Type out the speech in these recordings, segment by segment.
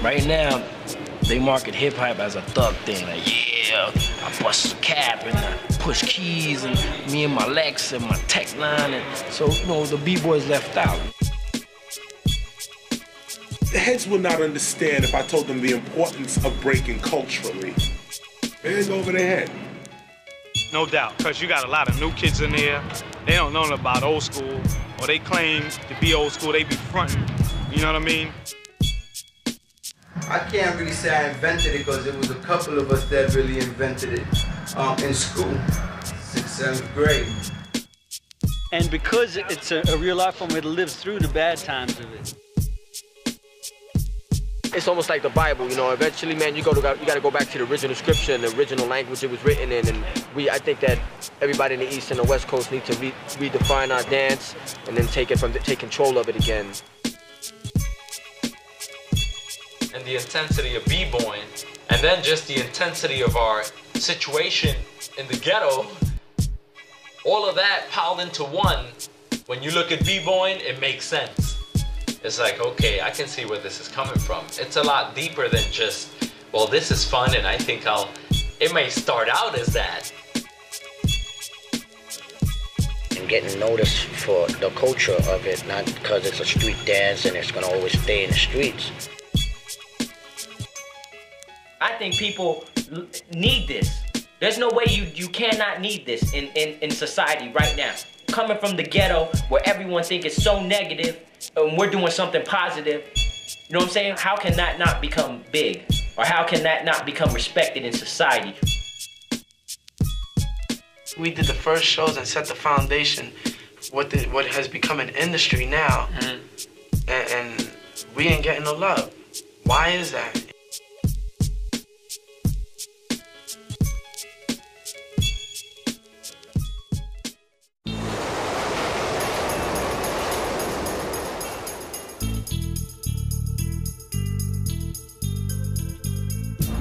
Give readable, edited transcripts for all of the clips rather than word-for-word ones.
Right now, they market hip-hop as a thug thing. Like, yeah, I bust a cap and I push keys and me and my Lex and my Tech Line. And so, you know, the B-boys left out. The heads would not understand if I told them the importance of breaking culturally. It go over their head. No doubt, because you got a lot of new kids in there. They don't know about old school, or they claim to be old school. They be fronting, you know what I mean? I can't really say I invented it because it was a couple of us that really invented it in school, 6th, 7th grade. And because it's a real art form, it lives through the bad times of it. It's almost like the Bible, you know. Eventually, man, you got to go back to the original scripture and the original language it was written in. And I think that everybody in the East and the West Coast need to redefine our dance and then take control of it again. And the intensity of b-boying, and then just the intensity of our situation in the ghetto, all of that piled into one. When you look at b-boying, it makes sense. It's like, okay, I can see where this is coming from. It's a lot deeper than just, well, this is fun and I think it may start out as that. And getting noticed for the culture of it, not because it's a street dance and it's gonna always stay in the streets. I think people need this. There's no way you cannot need this in society right now. Coming from the ghetto where everyone thinks it's so negative and we're doing something positive, you know what I'm saying? How can that not become big? Or how can that not become respected in society? We did the first shows and set the foundation for what has become an industry now. Mm-hmm. and we ain't getting no love. Why is that?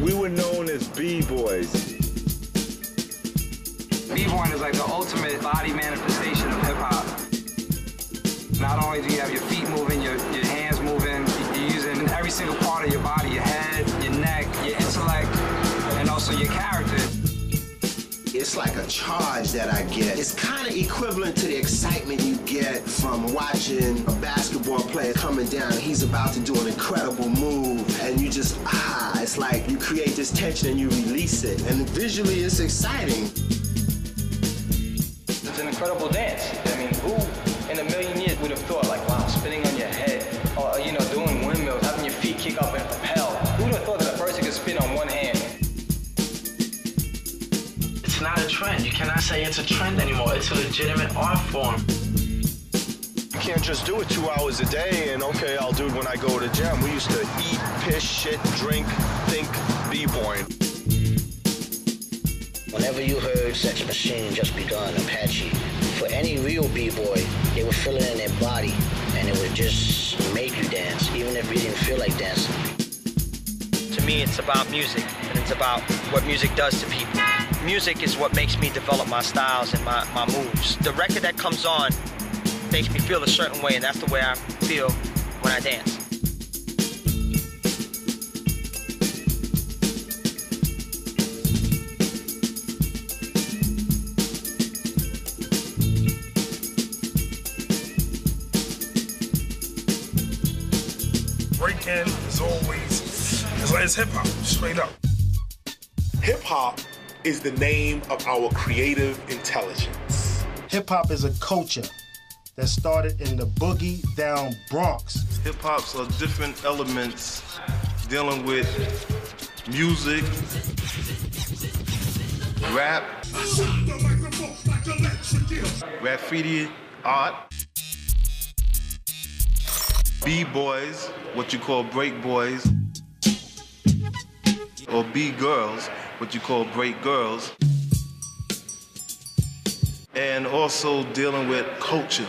We were known as B-boys. B-boying is like the ultimate body manifestation of hip-hop. Not only do you have your feet moving, your hands moving, you're using every single part of your body, your head, your neck, your intellect, and also your character. It's like a charge that I get. It's kind of equivalent to the excitement you get from watching a basketball player coming down. He's about to do an incredible move, and you just, it's like you create this tension and you release it. And visually, it's exciting. It's an incredible dance. I mean, who in a million years would have thought, like, wow, spinning on your head, or, you know, doing windmills, having your feet kick up and propel. Who would have thought that a person could spin on one hand? It's not a trend. You cannot say it's a trend anymore. It's a legitimate art form. You can't just do it 2 hours a day and, okay, I'll do it when I go to the gym. We used to eat, piss, shit, drink, think, b-boying. Whenever you heard Sex Machine, Just Begun, Apache, for any real b-boy, they would feel it in their body, and it would just make you dance, even if you didn't feel like dancing. To me, it's about music, and it's about what music does to people. Music is what makes me develop my styles and my moves. The record that comes on makes me feel a certain way, and that's the way I feel when I dance. Breaking is always, it's hip-hop, straight up. Hip-hop is the name of our creative intelligence. Hip-hop is a culture that started in the boogie down Bronx. Hip-hops are different elements dealing with music, rap, graffiti art, B-boys, what you call break boys, or B-girls, what you call break girls, and also dealing with culture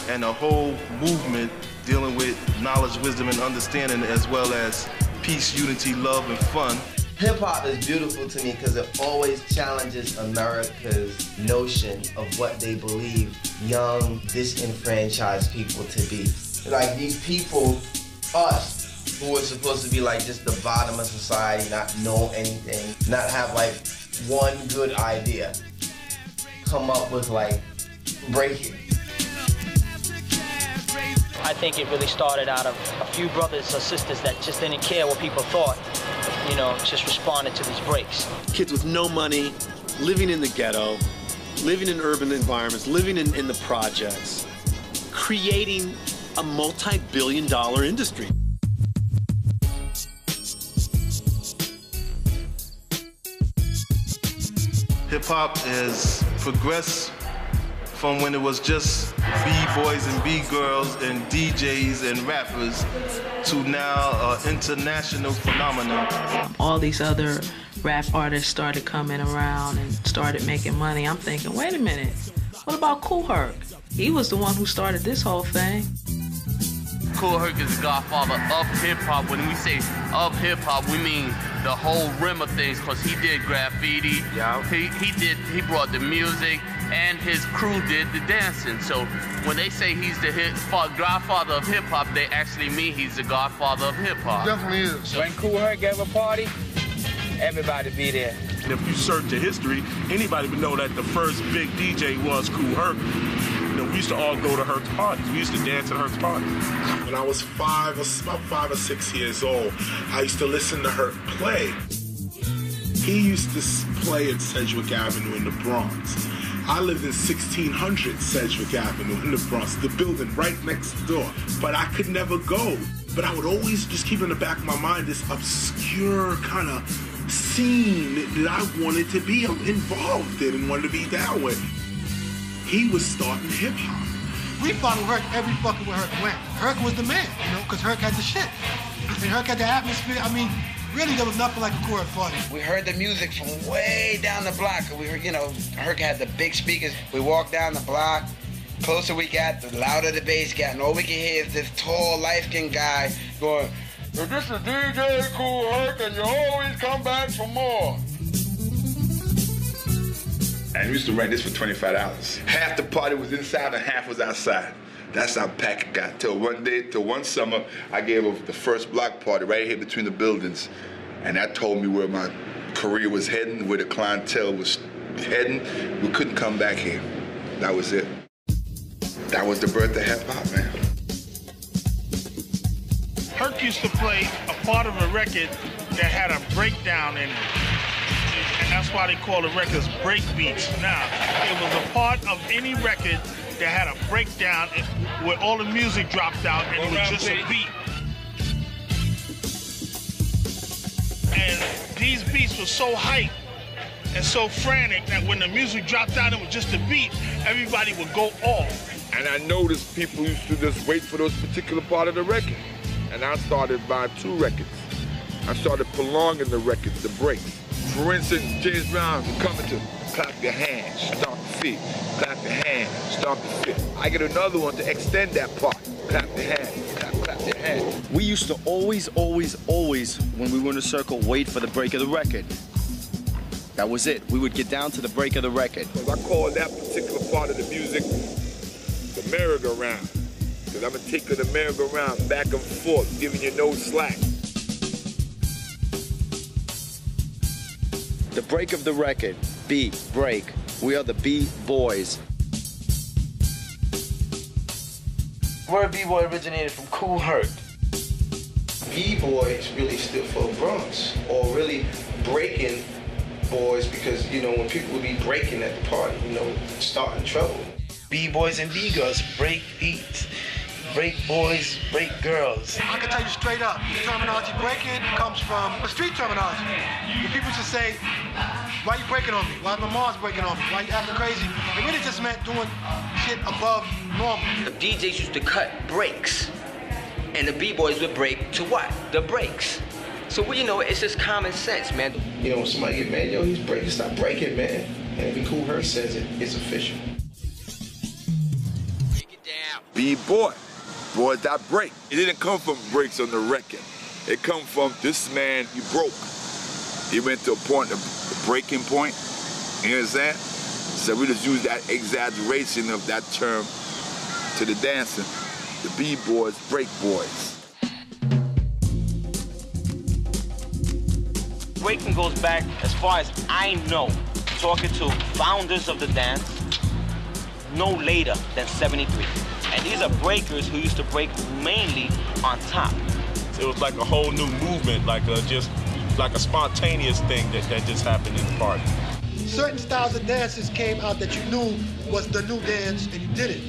and a whole movement dealing with knowledge, wisdom, and understanding, as well as peace, unity, love, and fun. Hip-hop is beautiful to me because it always challenges America's notion of what they believe young, disenfranchised people to be. Like, these people, us, who was supposed to be like just the bottom of society, not know anything, not have like one good idea, come up with like breaking. I think it really started out of a few brothers or sisters that just didn't care what people thought, you know, just responded to these breaks. Kids with no money, living in the ghetto, living in urban environments, living in the projects, creating a multi-billion-dollar industry. Hip-hop has progressed from when it was just B-boys and B-girls and DJs and rappers to now an international phenomenon. All these other rap artists started coming around and started making money. I'm thinking, wait a minute, what about Kool Herc? He was the one who started this whole thing. Kool Herc is the godfather of hip-hop. When we say of hip-hop, we mean the whole rim of things, because he did graffiti, he brought the music, and his crew did the dancing. So when they say he's the godfather of hip-hop, they actually mean he's the godfather of hip-hop. Definitely is. When Kool Herc gave a party, everybody be there. And if you search the history, anybody would know that the first big DJ was Kool Herc. You know, we used to all go to Herc's parties. We used to dance at Herc's parties. When I was about 5 or 6 years old, I used to listen to Herc play. He used to play at Sedgwick Avenue in the Bronx. I lived in 1600 Sedgwick Avenue in the Bronx, the building right next door. But I could never go. But I would always just keep in the back of my mind this obscure kind of scene that I wanted to be involved in and wanted to be down with. He was starting hip-hop. We followed Herc every fucking where Herc went. Herc was the man, you know, because Herc had the shit. And Herc had the atmosphere. I mean, really, there was nothing like a Kool Herc party. We heard the music from way down the block. We heard, you know, Herc had the big speakers. We walked down the block. Closer we got, the louder the bass got, and all we could hear is this tall, light-skinned guy going, "This is DJ Kool Herc, and you always come back for more." And we used to rent this for $25. Half the party was inside and half was outside. That's how packed it got. Till one summer, I gave the first block party right here between the buildings. And that told me where my career was heading, where the clientele was heading. We couldn't come back here. That was it. That was the birth of hip-hop, man. Herc used to play a part of a record that had a breakdown in it. And that's why they call the records break beats. Now, it was a part of any record that had a breakdown where all the music dropped out and it was just a beat. And these beats were so hyped and so frantic that when the music dropped out and it was just a beat, everybody would go off. And I noticed people used to just wait for those particular part of the record. And I started buying 2 records. I started prolonging the records, the breaks. For instance, James Brown coming to clap your hands, stomp the feet, clap your hands, stomp the feet. I get another one to extend that part. Clap your hands, clap your hands. We used to always, when we were in a circle, wait for the break of the record. That was it. We would get down to the break of the record. I call that particular part of the music the merry-go-round. Because I'm going to take the merry-go-round back and forth, giving you no slack. The break of the record, B, break. We are the B-boys. Word B-boy originated from Kool Herc. B-boys really stood for Bronx, or really breaking boys, because, you know, when people would be breaking at the party, you know, starting trouble. B-boys and B-girls, break beats. Break boys, break girls. I can tell you straight up, the terminology breaking comes from a street terminology. The people just say, "Why you breaking on me? Why my mom's breaking on me? Why you acting crazy?" It really just meant doing shit above normal. The DJs used to cut breaks, and the B-boys would break to what? The breaks. So, you know, it's just common sense, man. You know, when somebody get mad, yo, he's breaking, stop breaking, man. And if Kool Herc says it, it's official. B-boy. Boys that break. It didn't come from breaks on the record. It come from this man, he broke. He went to a point, a breaking point. You understand? So we just use that exaggeration of that term to the dancing. The B-boys, break boys. Breaking goes back, as far as I know, talking to founders of the dance, no later than 73. And these are breakers who used to break mainly on top. It was like a whole new movement, just like a spontaneous thing that just happened in the party. Certain styles of dances came out that you knew was the new dance and you did it.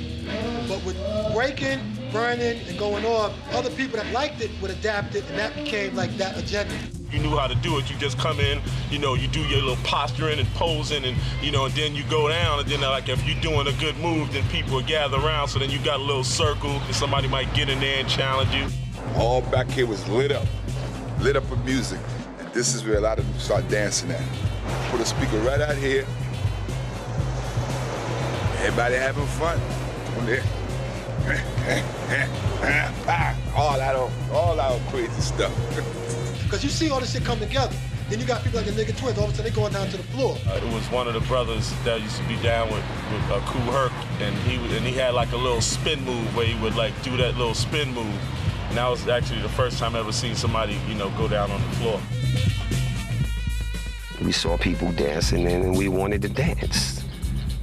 But with breaking, burning, and going off, other people that liked it would adapt it, and that became like that agenda. You knew how to do it. You just come in, you do your little posturing and posing, and and then you go down, and then like if you're doing a good move, then people will gather around, so then you got a little circle, and somebody might get in there and challenge you. All back here was lit up with music. And this is where a lot of them start dancing at. Put a speaker right out here. Everybody having fun. all that crazy stuff. Because you see all this shit come together. Then you got people like the Nigga Twins, all of a sudden they going down to the floor. It was one of the brothers that used to be down with Kool Herc, and he had like a little spin move where he would like do that little spin move. And that was actually the first time I ever seen somebody, go down on the floor. We saw people dancing and we wanted to dance.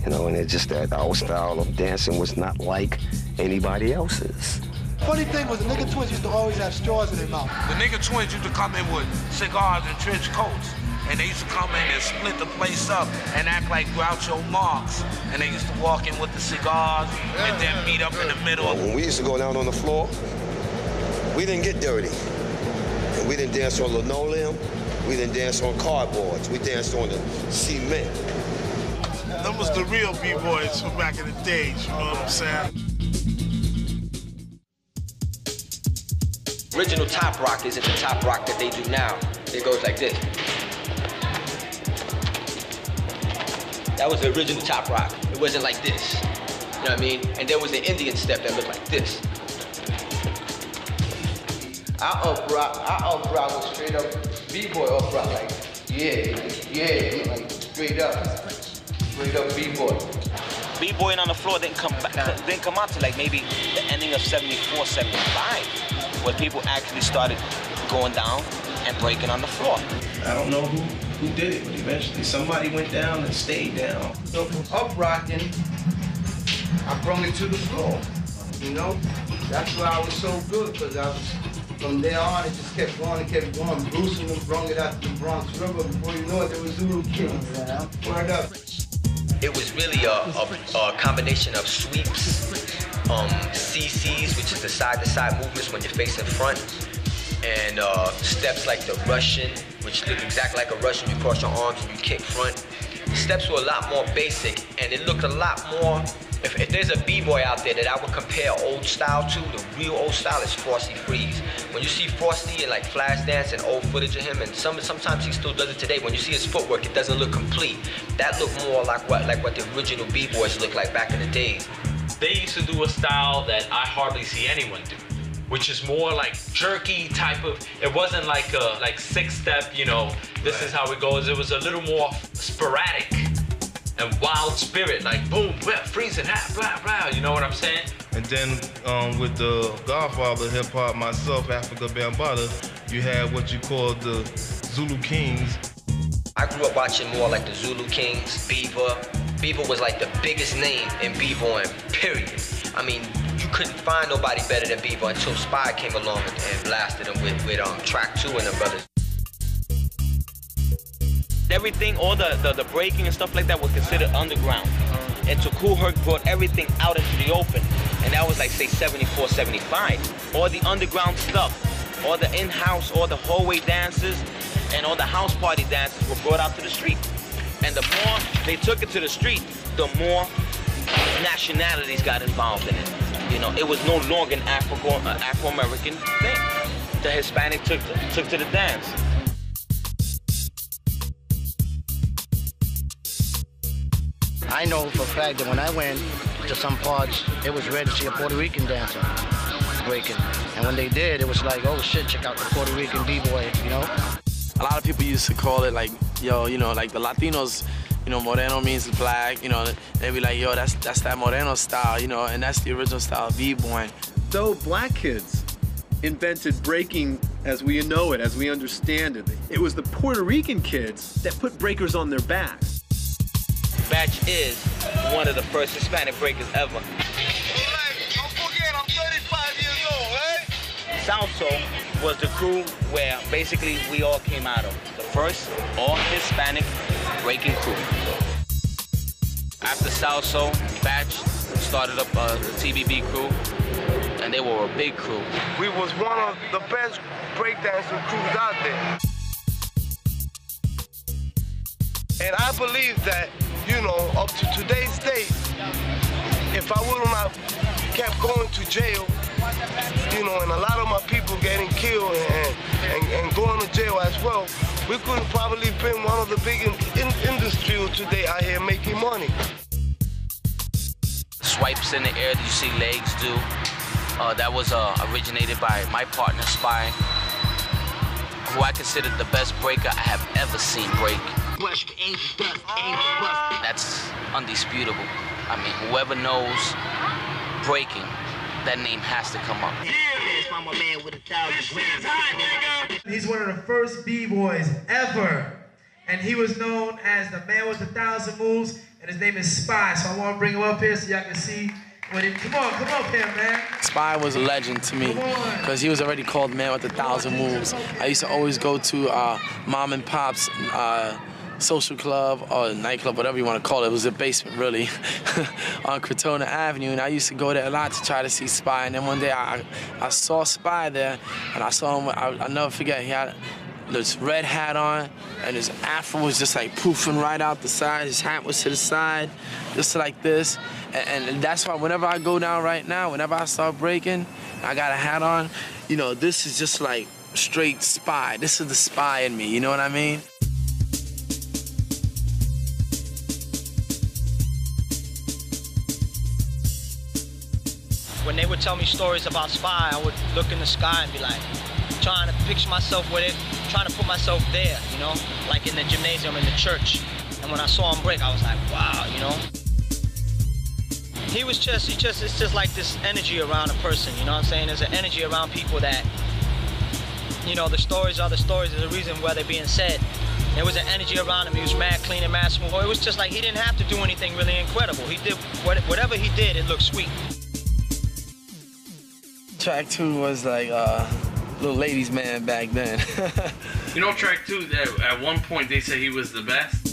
And it's just that our style of dancing was not like anybody else's. Funny thing was the Nigga Twins used to always have straws in their mouth. The Nigga Twins used to come in with cigars and trench coats. And they used to come in and split the place up and act like Groucho Marx. And they used to walk in with the cigars and then meet up in the middle. When we used to go down on the floor, we didn't get dirty. And we didn't dance on linoleum. We didn't dance on cardboards. We danced on the cement. Them was the real B-boys from back in the days, you know what I'm saying? Original top rock isn't the top rock that they do now. It goes like this. That was the original top rock. It wasn't like this. You know what I mean? And there was an Indian step that looked like this. Our up rock was straight up B-boy up rock, like, yeah, like straight up B-boy. B-boying on the floor didn't come out to like maybe the ending of 74, 75, where people actually started going down and breaking on the floor. I don't know who did it, but eventually somebody went down and stayed down. So from up rocking, I brought it to the floor, That's why I was so good, because from there on, it just kept going and kept going. Bruce and them brought it out to the Bronx River. Before you know it, there was Zulu Kings. Word up. It was really a combination of sweeps, CCs, which is the side-to-side movements when you're facing front, and steps like the Russian, which look exactly like a Russian. You cross your arms and you kick front. The steps were a lot more basic, and it looked a lot more. If there's a B-boy out there that I would compare old style to, the real old style is Frosty Freeze. When you see Frosty in like Flashdance and old footage of him, and sometimes he still does it today, when you see his footwork, it doesn't look complete. That looked more like what the original B-boys looked like back in the days. They used to do a style that I hardly see anyone do, which is more like jerky type of, it wasn't like a six-step, this is how it goes. It was a little more sporadic and wild spirit, like boom, whip, freezing, blah, blah, you know what I'm saying? And then with the godfather of hip-hop, myself, Africa Bambaataa, you had what you call the Zulu Kings. I grew up watching more like the Zulu Kings, Beaver. Beaver was like the biggest name in b-boying, period. I mean, you couldn't find nobody better than Beaver until Spy came along and blasted him with Track 2 and them brothers. Everything, all the breaking and stuff like that was considered underground. And so Kool Herc brought everything out into the open. And that was like, say, 74, 75. All the underground stuff, all the in-house, all the hallway dances, and all the house party dances were brought out to the street. And the more they took it to the street, the more nationalities got involved in it. It was no longer an Afro-American thing. The Hispanic took to the dance. I know for a fact that when I went to some parts, it was rare to see a Puerto Rican dancer breaking. And when they did, it was like, oh shit, check out the Puerto Rican B-boy, A lot of people used to call it like, like the Latinos, Moreno means black, they'd be like, yo, that's that Moreno style, and that's the original style of B-boying. Though black kids invented breaking as we know it, as we understand it. It was the Puerto Rican kids that put breakers on their backs. Batch is one of the first Hispanic breakers ever. Don't forget, I'm 35 years old, right? South Soul was the crew where basically we all came out of. The first all Hispanic breaking crew. After South Soul, Batch started up the TBB crew, and they were a big crew. We was one of the best breakdancing crews out there. And I believe that, you know, up to today's date, if I would have kept going to jail, you know, and a lot of my people getting killed and going to jail as well, we could have probably been one of the big industries today out here making money. Swipes in the air that you see legs do, that was originated by my partner, Spy, who I consider the best breaker I have ever seen break. That's undisputable. I mean, whoever knows breaking, that name has to come up. He's one of the first B-boys ever, and he was known as the man with 1,000 moves, and his name is Spy. So I want to bring him up here so y'all can see what he. Come up here, man. Spy was a legend to me because he was already called the man with 1,000 moves. I used to always go to mom and pop's social club or nightclub, whatever you want to call it. It was a basement, really, on Crotona Avenue, and I used to go there a lot to try to see Spy. And then one day I saw Spy there, and I saw him. I'll never forget. He had this red hat on, and his afro was just like poofing right out the side. His hat was to the side, just like this. And that's why whenever I go down right now, whenever I start breaking, I got a hat on, you know, this is just like straight Spy. This is the Spy in me, you know what I mean? When they would tell me stories about Spy, I would look in the sky and be like, trying to picture myself with it, trying to put myself there, you know, like in the gymnasium, in the church. And when I saw him break, I was like, wow, you know. It's just like this energy around a person, you know what I'm saying? There's an energy around people that, you know, the stories are the stories. There's a reason why they're being said. There was an energy around him. He was mad clean and mad smooth. It was just like he didn't have to do anything really incredible. He did whatever he did, it looked sweet. Track 2 was like little ladies' man back then. You know, track 2, at one point they said he was the best.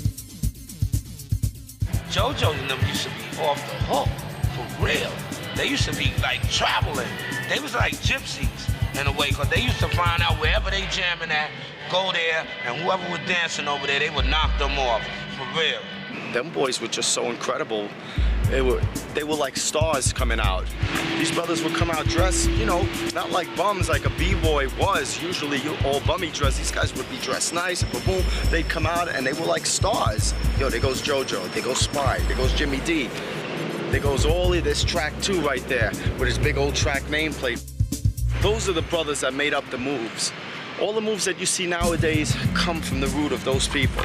JoJo and them used to be off the hook, for real. They used to be like traveling. They was like gypsies in a way, because they used to find out wherever they jamming at, go there, and whoever was dancing over there, they would knock them off, for real. Them boys were just so incredible. They were like stars coming out. These brothers would come out dressed, you know, not like bums like a b-boy was. Usually all bummy dressed. These guys would be dressed nice, and boom, they'd come out and they were like stars. Yo, there goes JoJo, there goes Spy, there goes Jimmy D. There goes Ollie, there's track 2 right there with his big old track nameplate. Those are the brothers that made up the moves. All the moves that you see nowadays come from the root of those people.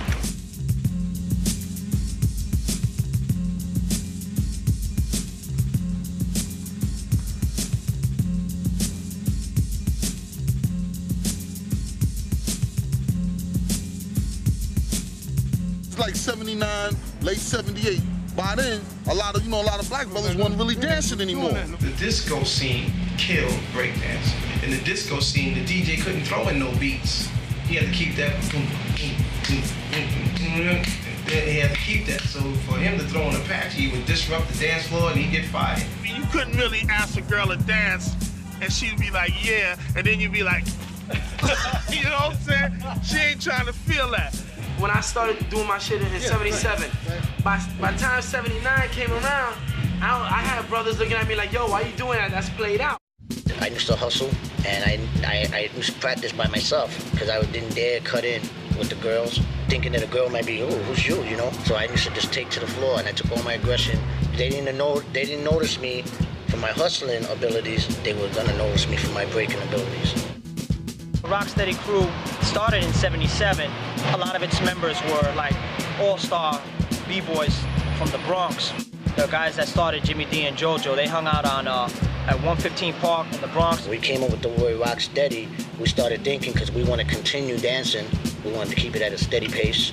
Like 79, late 78. By then, a lot of black brothers wasn't really dancing anymore. The disco scene killed breakdancing. In the disco scene, the DJ couldn't throw in no beats. He had to keep that. He had to keep that. So for him to throw in a patch, he would disrupt the dance floor and he'd get fired. I mean, you couldn't really ask a girl to dance and she'd be like, yeah, and then you'd be like, you know what I'm saying? She ain't trying to feel that. When I started doing my shit in 77, by the time 79 came around, I had brothers looking at me like, yo, why you doing that? That's played out. I used to hustle, and I used to practice by myself, because I didn't dare cut in with the girls, thinking that a girl might be, oh, who's you, you know? So I used to just take to the floor, and I took all my aggression. They didn't notice me for my hustling abilities. They were gonna notice me for my breaking abilities. Rocksteady crew started in 77. A lot of its members were like all-star B-boys from the Bronx. The guys that started Jimmy D and JoJo, they hung out on at 115 Park in the Bronx. We came up with the word rock steady. We started thinking because we want to continue dancing. We wanted to keep it at a steady pace.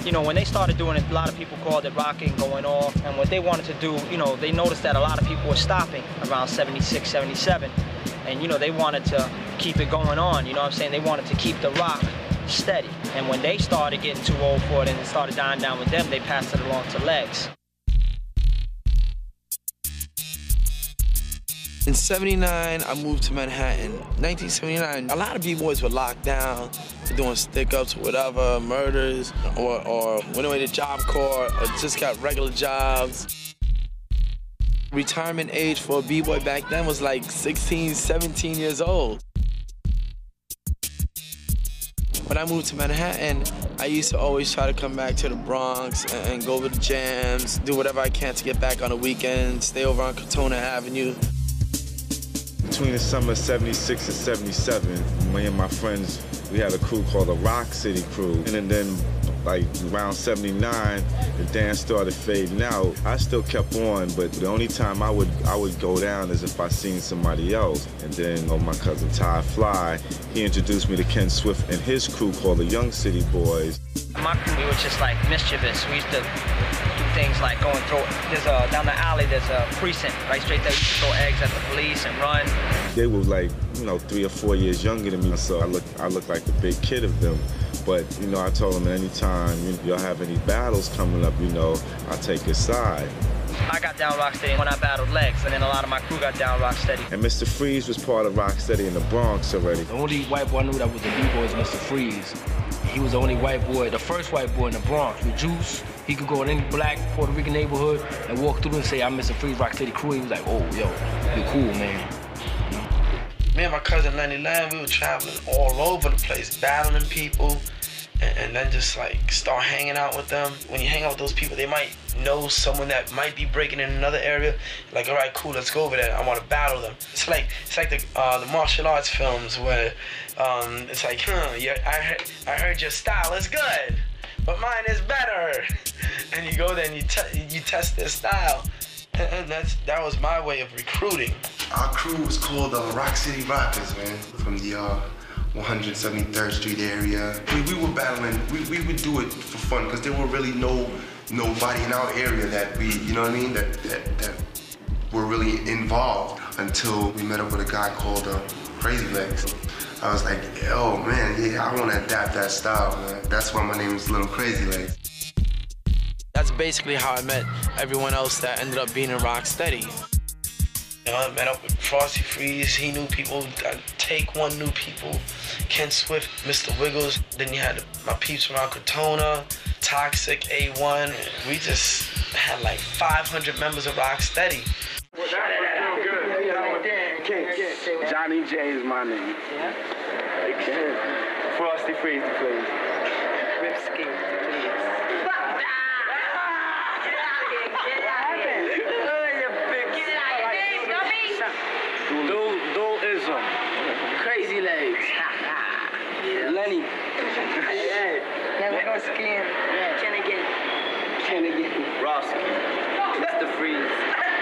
You know, when they started doing it, a lot of people called it rocking, going off. And what they wanted to do, you know, they noticed that a lot of people were stopping around 76, 77. And, you know, they wanted to keep it going on, you know what I'm saying? They wanted to keep the rock steady. And when they started getting too old for it and it started dying down with them, they passed it along to Legs. In '79, I moved to Manhattan. 1979, a lot of b-boys were locked down, doing stick-ups or whatever, murders, or went away to Job Corps, or just got regular jobs. Retirement age for a b-boy back then was like 16, 17 years old. When I moved to Manhattan, I used to always try to come back to the Bronx and go to the jams, do whatever I can to get back on the weekend, stay over on Cortona Avenue. Between the summer of 76 and 77, me and my friends, we had a crew called the Rock City Crew. And then like around 79, the dance started fading out. I still kept on, but the only time I would go down is if I seen somebody else. And then my cousin Ty Fly, he introduced me to Ken Swift and his crew called the Young City Boys. My crew, we were just like mischievous. We used to do things like go and throw, down the alley, there's a precinct right straight there. We used to throw eggs at the police and run. They were like, 3 or 4 years younger than me, so I looked like the big kid of them. But, I told them anytime y'all have any battles coming up, I'll take your side. I got down Rocksteady when I battled Legs, and then a lot of my crew got down Rocksteady. And Mr. Freeze was part of Rocksteady in the Bronx already. The only white boy I knew that was the B-boy is Mr. Freeze. He was the only white boy, the first white boy in the Bronx with juice. He could go in any black Puerto Rican neighborhood and walk through and say, I'm Mr. Freeze, Rocksteady crew. He was like, oh, yo, you're cool, man. Me and my cousin Lenny Lamb, we were traveling all over the place, battling people, and then just like start hanging out with them. When you hang out with those people, they might know someone that might be breaking in another area. Like, all right, cool, let's go over there. I want to battle them. It's like the martial arts films where it's like, yeah, I heard your style is good, but mine is better. And you go there and you test their style. And that was my way of recruiting. Our crew was called Rock City Rockers, man, from the 173rd Street area. We were battling, we would do it for fun because there were really nobody in our area that we, that were really involved until we met up with a guy called Crazy Legs. I was like, oh man, yeah, I want to adapt that style, man. That's why my name is Little Crazy Legs. That's basically how I met everyone else that ended up being in Rocksteady. I met up with Frosty Freeze. He knew people. Take One knew people. Ken Swift, Mr. Wiggles. Then you had my peeps around Cortona, Toxic, A1. We just had like 500 members of Rocksteady. Johnny J is my name. Yeah? Frosty Freeze, please. Ripski, please. Dualism. Crazy Legs. Lenny. Never go skiing. Can again. Rosky. Mr. Freeze.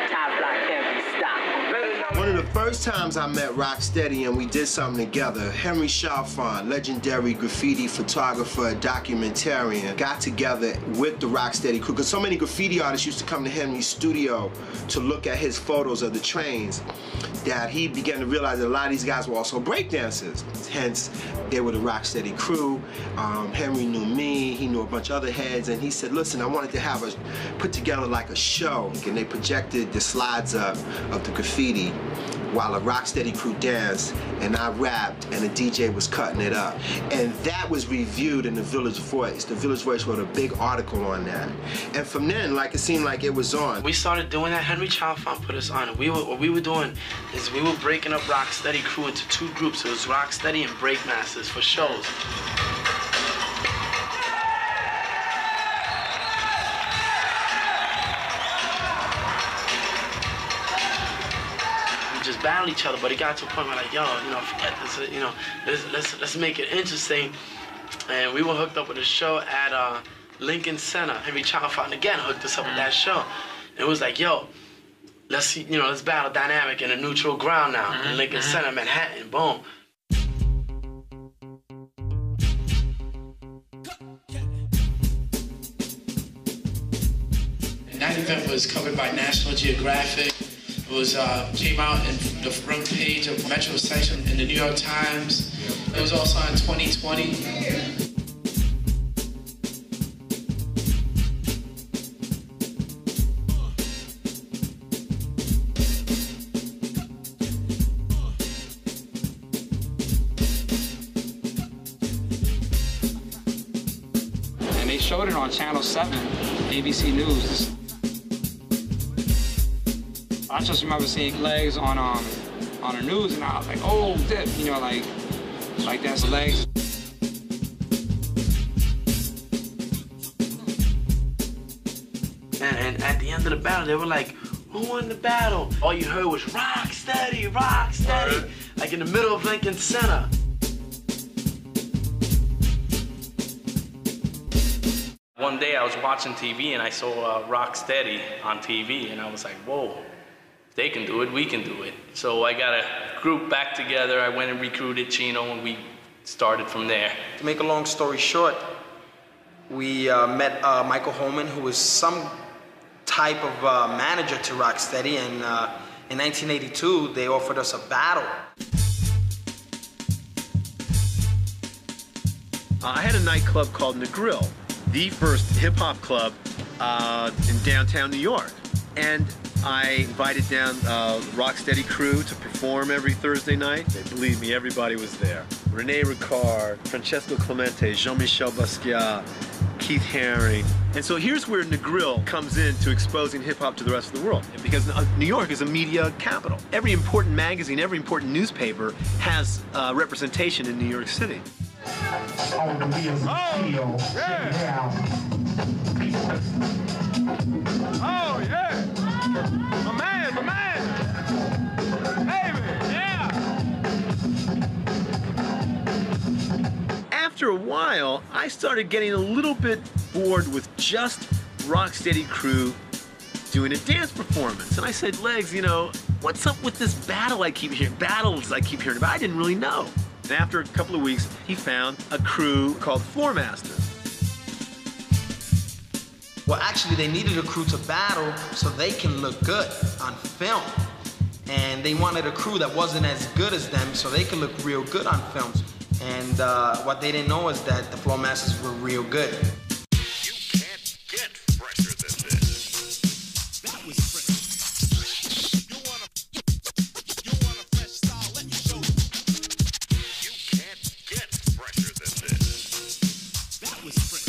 Top block can't be stopped. One of the first times I met Rocksteady and we did something together, Henry Chalfant, legendary graffiti photographer, documentarian, got together with the Rocksteady crew because so many graffiti artists used to come to Henry's studio to look at his photos of the trains that he began to realize that a lot of these guys were also breakdancers. Hence, they were the Rocksteady crew. Henry knew me, he knew a bunch of other heads, and he said, listen, I wanted to put together like a show. And they projected the slides up of the graffiti while a Rocksteady crew danced, and I rapped, and the DJ was cutting it up. And that was reviewed in the Village Voice. The Village Voice wrote a big article on that. And from then, it seemed like it was on. We started doing that. Henry Chalfant put us on. What we were doing is we were breaking up Rocksteady crew into two groups. It was Rocksteady and Breakmasters for shows. Just battle each other, but it got to a point where like, yo, forget this, let's make it interesting. And we were hooked up with a show at Lincoln Center. Henry Chalfant again hooked us up with that show. And it was like, yo, let's see, you know, let's battle dynamic in a neutral ground now in Lincoln Center, Manhattan, boom. 95th was covered by National Geographic. It was came out in the front page of Metro section in the New York Times. It was also in 2020. And they showed it on Channel 7, ABC News. I just remember seeing legs on the news, and I was like, oh, dip, you know, like that's legs. And at the end of the battle, they were like, who won the battle? All you heard was rock steady, like in the middle of Lincoln Center. One day I was watching TV and I saw Rocksteady on TV, and I was like, whoa. If they can do it, we can do it. So I got a group back together. I went and recruited Chino, and we started from there. To make a long story short, we met Michael Holman, who was some type of manager to Rocksteady, and in 1982, they offered us a battle. I had a nightclub called Negril, the first hip-hop club in downtown New York. And I invited down Rocksteady crew to perform every Thursday night. Believe me, everybody was there. Rene Ricard, Francesco Clemente, Jean-Michel Basquiat, Keith Haring. And so here's where Negril comes into exposing hip-hop to the rest of the world. Because New York is a media capital. Every important magazine, every important newspaper has representation in New York City. Oh, yeah. Oh, yeah. My man. Baby, yeah. After a while, I started getting a little bit bored with just Rocksteady crew doing a dance performance. And I said, Legs, you know, what's up with this battles I keep hearing about? I didn't really know. And after a couple of weeks, he found a crew called Floor Masters. Well, actually, they needed a crew to battle so they can look good on film. And they wanted a crew that wasn't as good as them so they could look real good on films. And what they didn't know is that the Floor Masters were real good. You can't get fresher than this. That was fresh. You want a fresh style? Let me show you. You can't get fresher than this. That was fresh.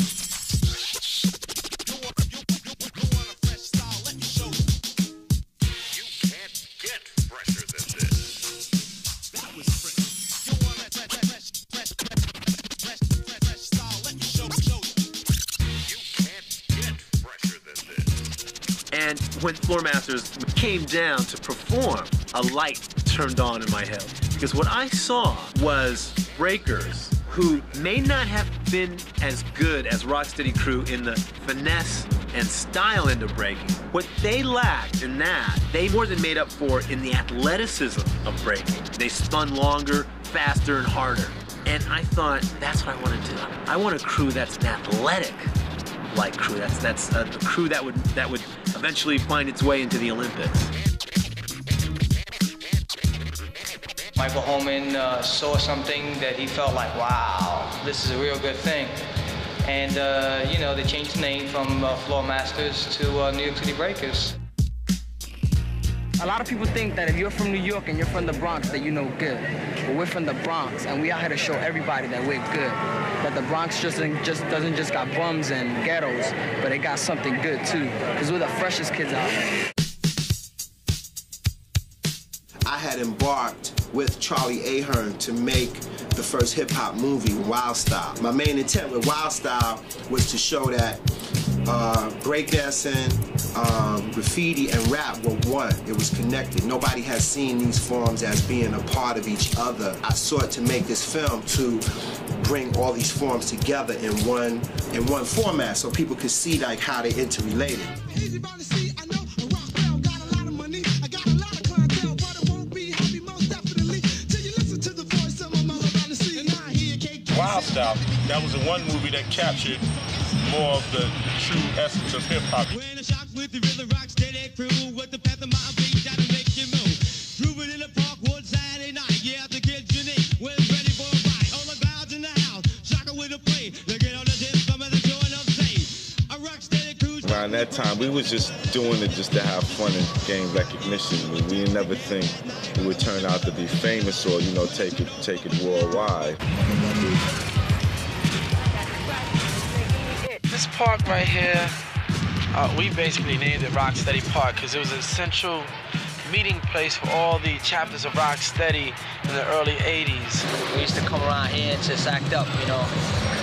You want a fresh style? Let me show you. You can't get fresher than this. That was fresh. You want a fresh style? Let me show you. You can't get fresher than this. And when Floor Masters came down to perform, a light turned on in my head. Because what I saw was breakers who may not have been as good as Rocksteady crew in the finesse and style end of breaking. What they lacked in that, they more than made up for in the athleticism of breaking. They spun longer, faster, and harder. And I thought, that's what I want to do. I want a crew that's an athletic-like crew. That's a crew that would eventually find its way into the Olympics. Michael Holman saw something that he felt like, wow, this is a real good thing. And, you know, they changed the name from Floor Masters to New York City Breakers. A lot of people think that if you're from New York and you're from the Bronx, that you know good. But we're from the Bronx, and we out here to show everybody that we're good. That the Bronx doesn't just got bums and ghettos, but it got something good too. Because we're the freshest kids out here. I had embarked with Charlie Ahern to make the first hip-hop movie, Wild Style. My main intent with Wild Style was to show that breakdancing, graffiti, and rap were one. It was connected. Nobody has seen these forms as being a part of each other. I sought to make this film to bring all these forms together in one format so people could see like how they interrelated. lifestyle. That was the one movie that captured more of the true essence of hip-hop. With the rhythm rock steady crew, with the path of my beat that'll make you move. Grooving in the park one Saturday night, yeah, the kids unique, we're ready for a fight. All the crowds in the house, shocking with a play. They get on the disc, come and join us, say. A rock steady crew. Around that time, we was just doing it just to have fun and gain recognition. We didn't never think it would turn out to be famous or, you know, take it worldwide. This park right here, we basically named it Rocksteady Park because it was a central meeting place for all the chapters of Rocksteady in the early 80s. We used to come around here and just act up, you know,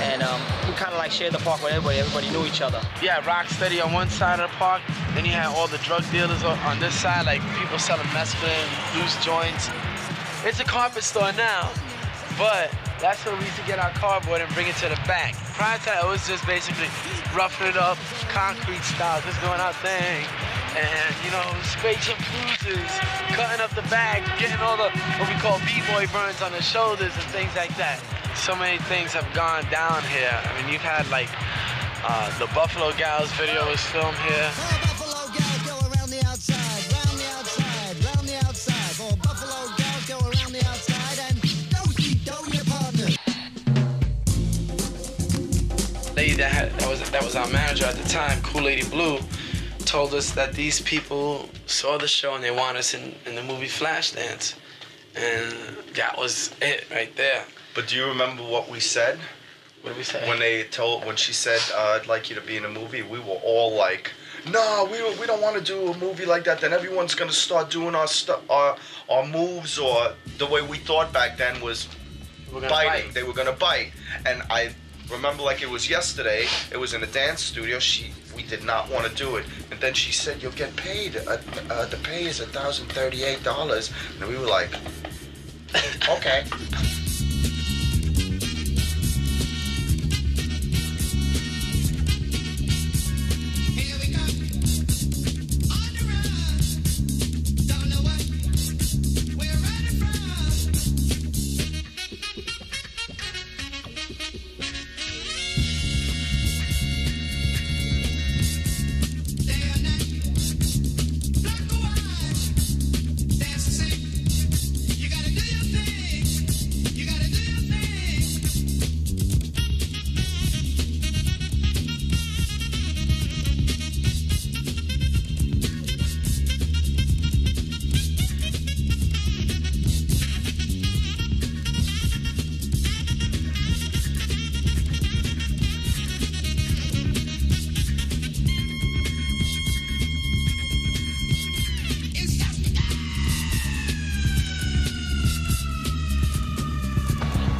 and we kind of like shared the park with everybody. Everybody knew each other. Yeah, Rocksteady on one side of the park, then you had all the drug dealers on this side, like people selling mescaline, loose joints. It's a carpet store now, but that's where we used to get our cardboard and bring it to the back. Prior to that, it was just basically roughing it up, concrete style, just doing our thing. And, you know, spray chip bruises, cutting up the bag, getting all the, what we call B-boy burns on the shoulders and things like that. So many things have gone down here. I mean, you've had, like, the Buffalo Gals video was filmed here. Buffalo gals go around the outside, round the outside, round the outside. For Buffalo gals go around the outside and do your partner. Lady that was our manager at the time, Cool Lady Blue, told us that these people saw the show and they want us in the movie Flashdance. And that was it right there. But do you remember what we said? What did we say? When she said, I'd like you to be in a movie, we were all like, no, we don't want to do a movie like that. Then everyone's going to start doing our moves, or the way we thought back then was biting. They were going to bite. And I remember like it was yesterday, it was in a dance studio. We did not want to do it. And then she said, you'll get paid. The pay is $1,038. And we were like, okay.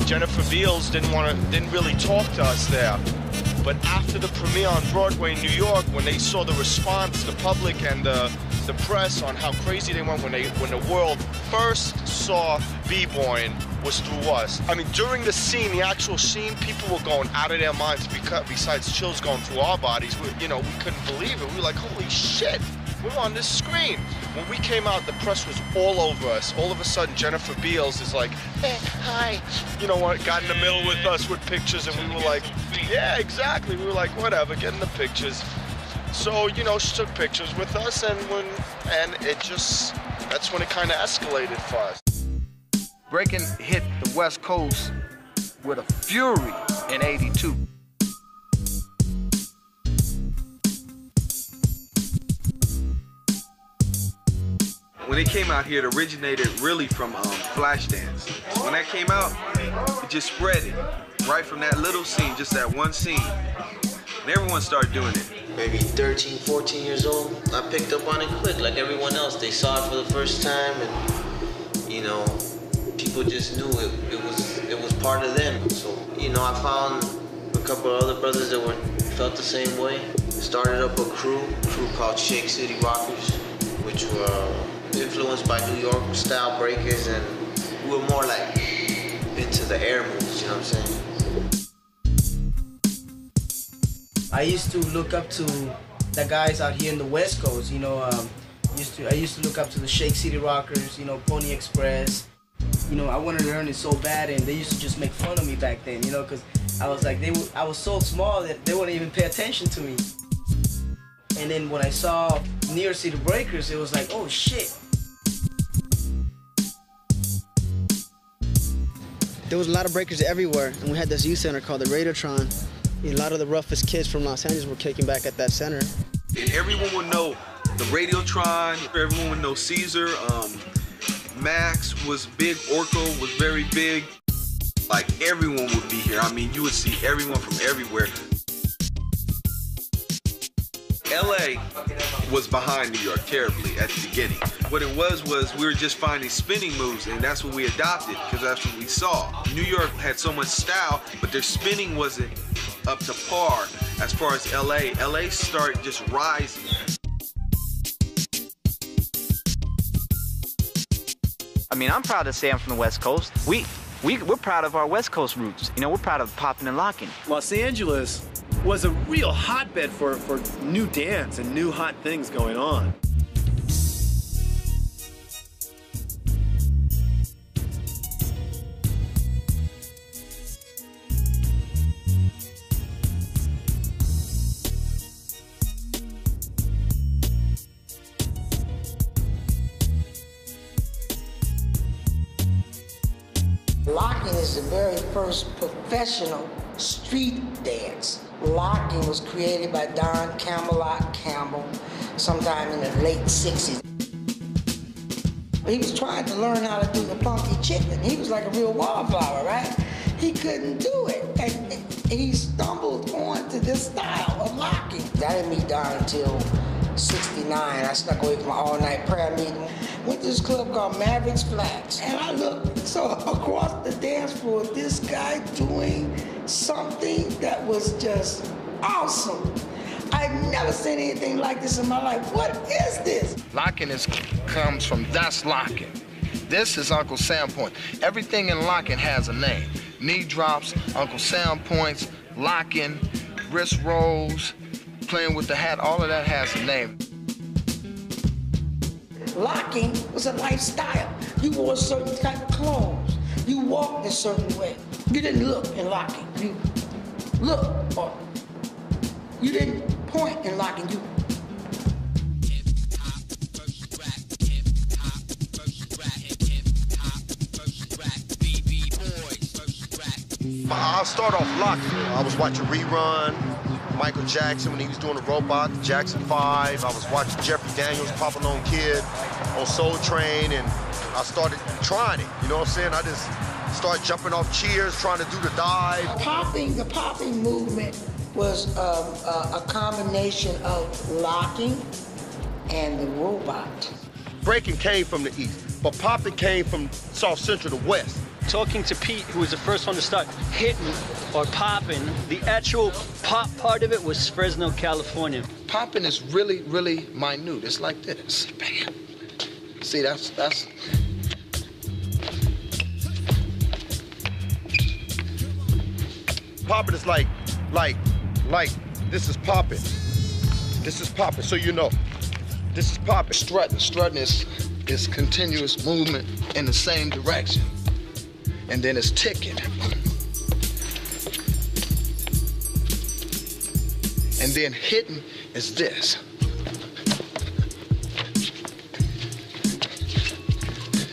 Jennifer Beals didn't really talk to us there. But after the premiere on Broadway in New York, when they saw the response, the public and the press on how crazy they went when the world first saw B-Boying was through us. I mean, during the scene, the actual scene, people were going out of their minds besides chills going through our bodies. We couldn't believe it. We were like, holy shit, we're on this screen. When we came out, the press was all over us. All of a sudden, Jennifer Beals is like, hey, hi. You know what, got in the middle with us with pictures, and we were like, yeah, exactly. We were like, whatever, get in the pictures. So, you know, she took pictures with us, and that's when it kind of escalated for us. Breaking hit the West Coast with a fury in '82. When it came out here, it originated really from Flashdance. When that came out, it just spread it. Right from that little scene, just that one scene. And everyone started doing it. Maybe 13, 14 years old, I picked up on it quick, like everyone else. They saw it for the first time, and, you know, people just knew it was part of them. So, you know, I found a couple of other brothers that felt the same way. Started up a crew called Shake City Rockers, which were influenced by New York style breakers, and we were more like into the air moves, you know what I'm saying? I used to look up to the guys out here in the West Coast, you know. I used to look up to the Shake City Rockers, you know, Pony Express. You know, I wanted to learn it so bad, and they used to just make fun of me back then, you know, because I was like, I was so small that they wouldn't even pay attention to me. And then when I saw New York City Breakers, it was like, oh shit. There was a lot of breakers everywhere, and we had this youth center called the Radiotron. A lot of the roughest kids from Los Angeles were kicking back at that center. And everyone would know the Radiotron, everyone would know Caesar, Max was big, Orko was very big. Like, everyone would be here. I mean, you would see everyone from everywhere. LA was behind New York terribly at the beginning. What it was we were just finding spinning moves, and that's what we adopted, because that's what we saw. New York had so much style, but their spinning wasn't up to par as far as LA. LA started just rising. I mean, I'm proud to say I'm from the West Coast. We're proud of our West Coast roots. You know, we're proud of popping and locking. Los Angeles was a real hotbed for new dance and new hot things going on. Locking is the very first professional street dance. Locking was created by Don Camelot Campbell sometime in the late 60s. He was trying to learn how to do the funky chicken. He was like a real wallflower, right? He couldn't do it. And he stumbled onto this style of locking. I didn't meet Don until 69. I snuck away from my all-night prayer meeting. Went to this club called Mavericks Flats. And I looked, so across the dance floor, this guy doing something that was just awesome. I've never seen anything like this in my life. What is this? Locking comes from that's locking. This is Uncle Sam Point. Everything in locking has a name. Knee drops, Uncle Sam points, locking, wrist rolls, playing with the hat, all of that has a name. Locking was a lifestyle. You wore certain type of clothes. You walked a certain way. You didn't look in locking. You looked, or you didn't point in locking. You I'll start off locking. I was watching Rerun, Michael Jackson when he was doing the robot, the Jackson 5. I was watching Jeffrey Daniels, Papa Lone Kid on Soul Train, and I started trying it. You know what I'm saying? I just started jumping off chairs, trying to do the dive. the popping movement was a combination of locking and the robot. Breaking came from the East, but popping came from South Central to West. Talking to Pete, who was the first one to start hitting or popping, the actual pop part of it was Fresno, California. Popping is really, really minute. It's like this. Bam. See, that's. Popping is like, this is popping. This is popping, so you know. This is popping. Strutting. Strutting is continuous movement in the same direction. And then it's ticking. And then hitting is this.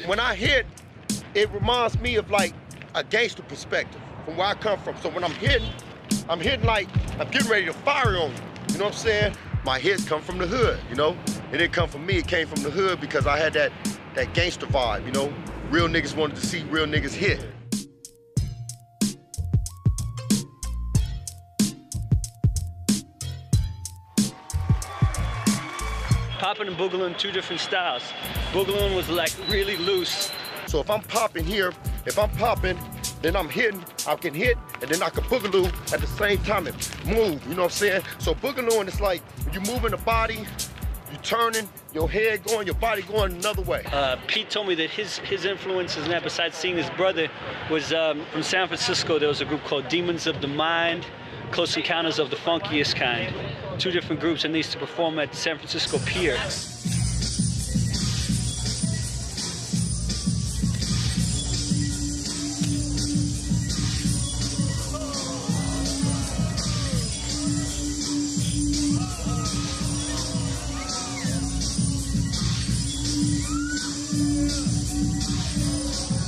When I hit, it reminds me of like a gangster perspective from where I come from. So when I'm hitting like I'm getting ready to fire on you. You know what I'm saying? My hits come from the hood, you know? It didn't come from me, it came from the hood because I had that gangster vibe, you know? Real niggas wanted to see real niggas hit. Popping and boogaloo, two different styles. Boogaloo was like really loose. So if I'm popping here, if I'm popping, then I'm hitting, I can hit, and then I can boogaloo at the same time and move, you know what I'm saying? So boogalooing is like, when you're moving the body, you're turning, your head going, your body going another way. Pete told me that his influences in that, besides seeing his brother, was from San Francisco. There was a group called Demons of the Mind, Close Encounters of the Funkiest Kind. Two different groups, and they used to perform at the San Francisco Pier.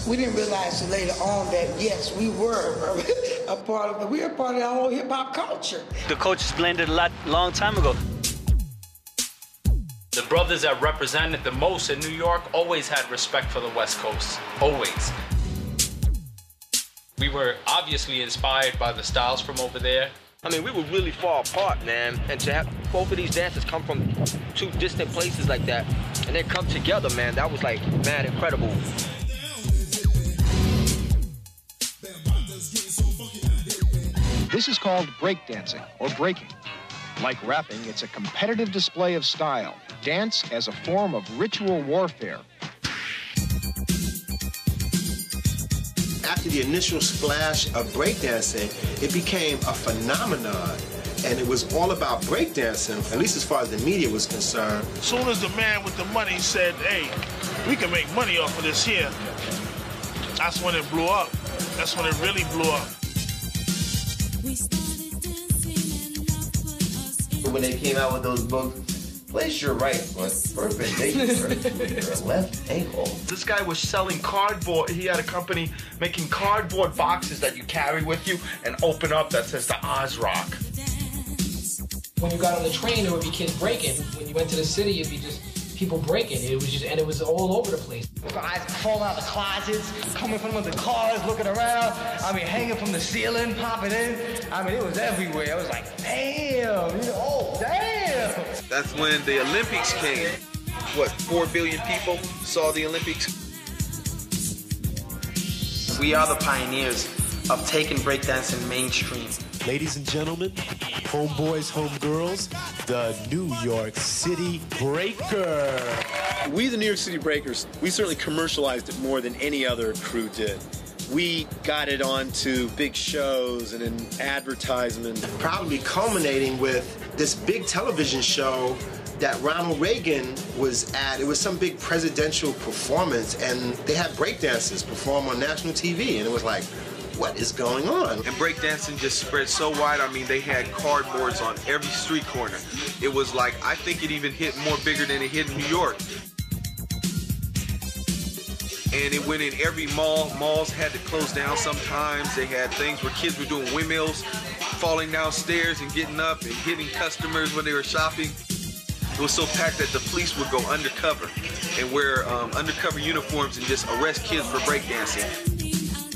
We didn't realize till later on that, yes, we were a part of the whole hip-hop culture. The coaches blended a long time ago. The brothers that represented the most in New York always had respect for the West Coast, always. We were obviously inspired by the styles from over there. I mean, we were really far apart, man. And to have both of these dancers come from two distant places like that, and then come together, man, that was like, mad incredible. This is called breakdancing, or breaking. Like rapping, it's a competitive display of style. Dance as a form of ritual warfare. After the initial splash of breakdancing, it became a phenomenon. And it was all about breakdancing, at least as far as the media was concerned. As soon as the man with the money said, hey, we can make money off of this here, that's when it blew up. That's when it really blew up. When they came out with those books, place your right foot perpendicular to your left ankle. This guy was selling cardboard. He had a company making cardboard boxes that you carry with you and open up that says the Oz Rock. When you got on the train, there would be kids breaking. When you went to the city, it'd be just people breaking. It was all over the place. Guys falling out of the closets, coming from the cars, looking around. I mean, hanging from the ceiling, popping in. I mean, it was everywhere. I was like, damn, oh, damn. That's when the Olympics came. What, 4 billion people saw the Olympics? We are the pioneers of taking breakdancing mainstream. Ladies and gentlemen, homeboys, homegirls, the New York City Breaker. We, the New York City Breakers, we certainly commercialized it more than any other crew did. We got it onto big shows and in advertisements. Probably culminating with this big television show that Ronald Reagan was at. It was some big presidential performance, and they had breakdancers perform on national TV, and it was like, what is going on? And breakdancing just spread so wide. I mean, they had cardboards on every street corner. It was like, I think it even hit more bigger than it hit in New York. And it went in every mall. Malls had to close down sometimes. They had things where kids were doing windmills, falling downstairs and getting up and hitting customers when they were shopping. It was so packed that the police would go undercover and wear undercover uniforms and just arrest kids for breakdancing.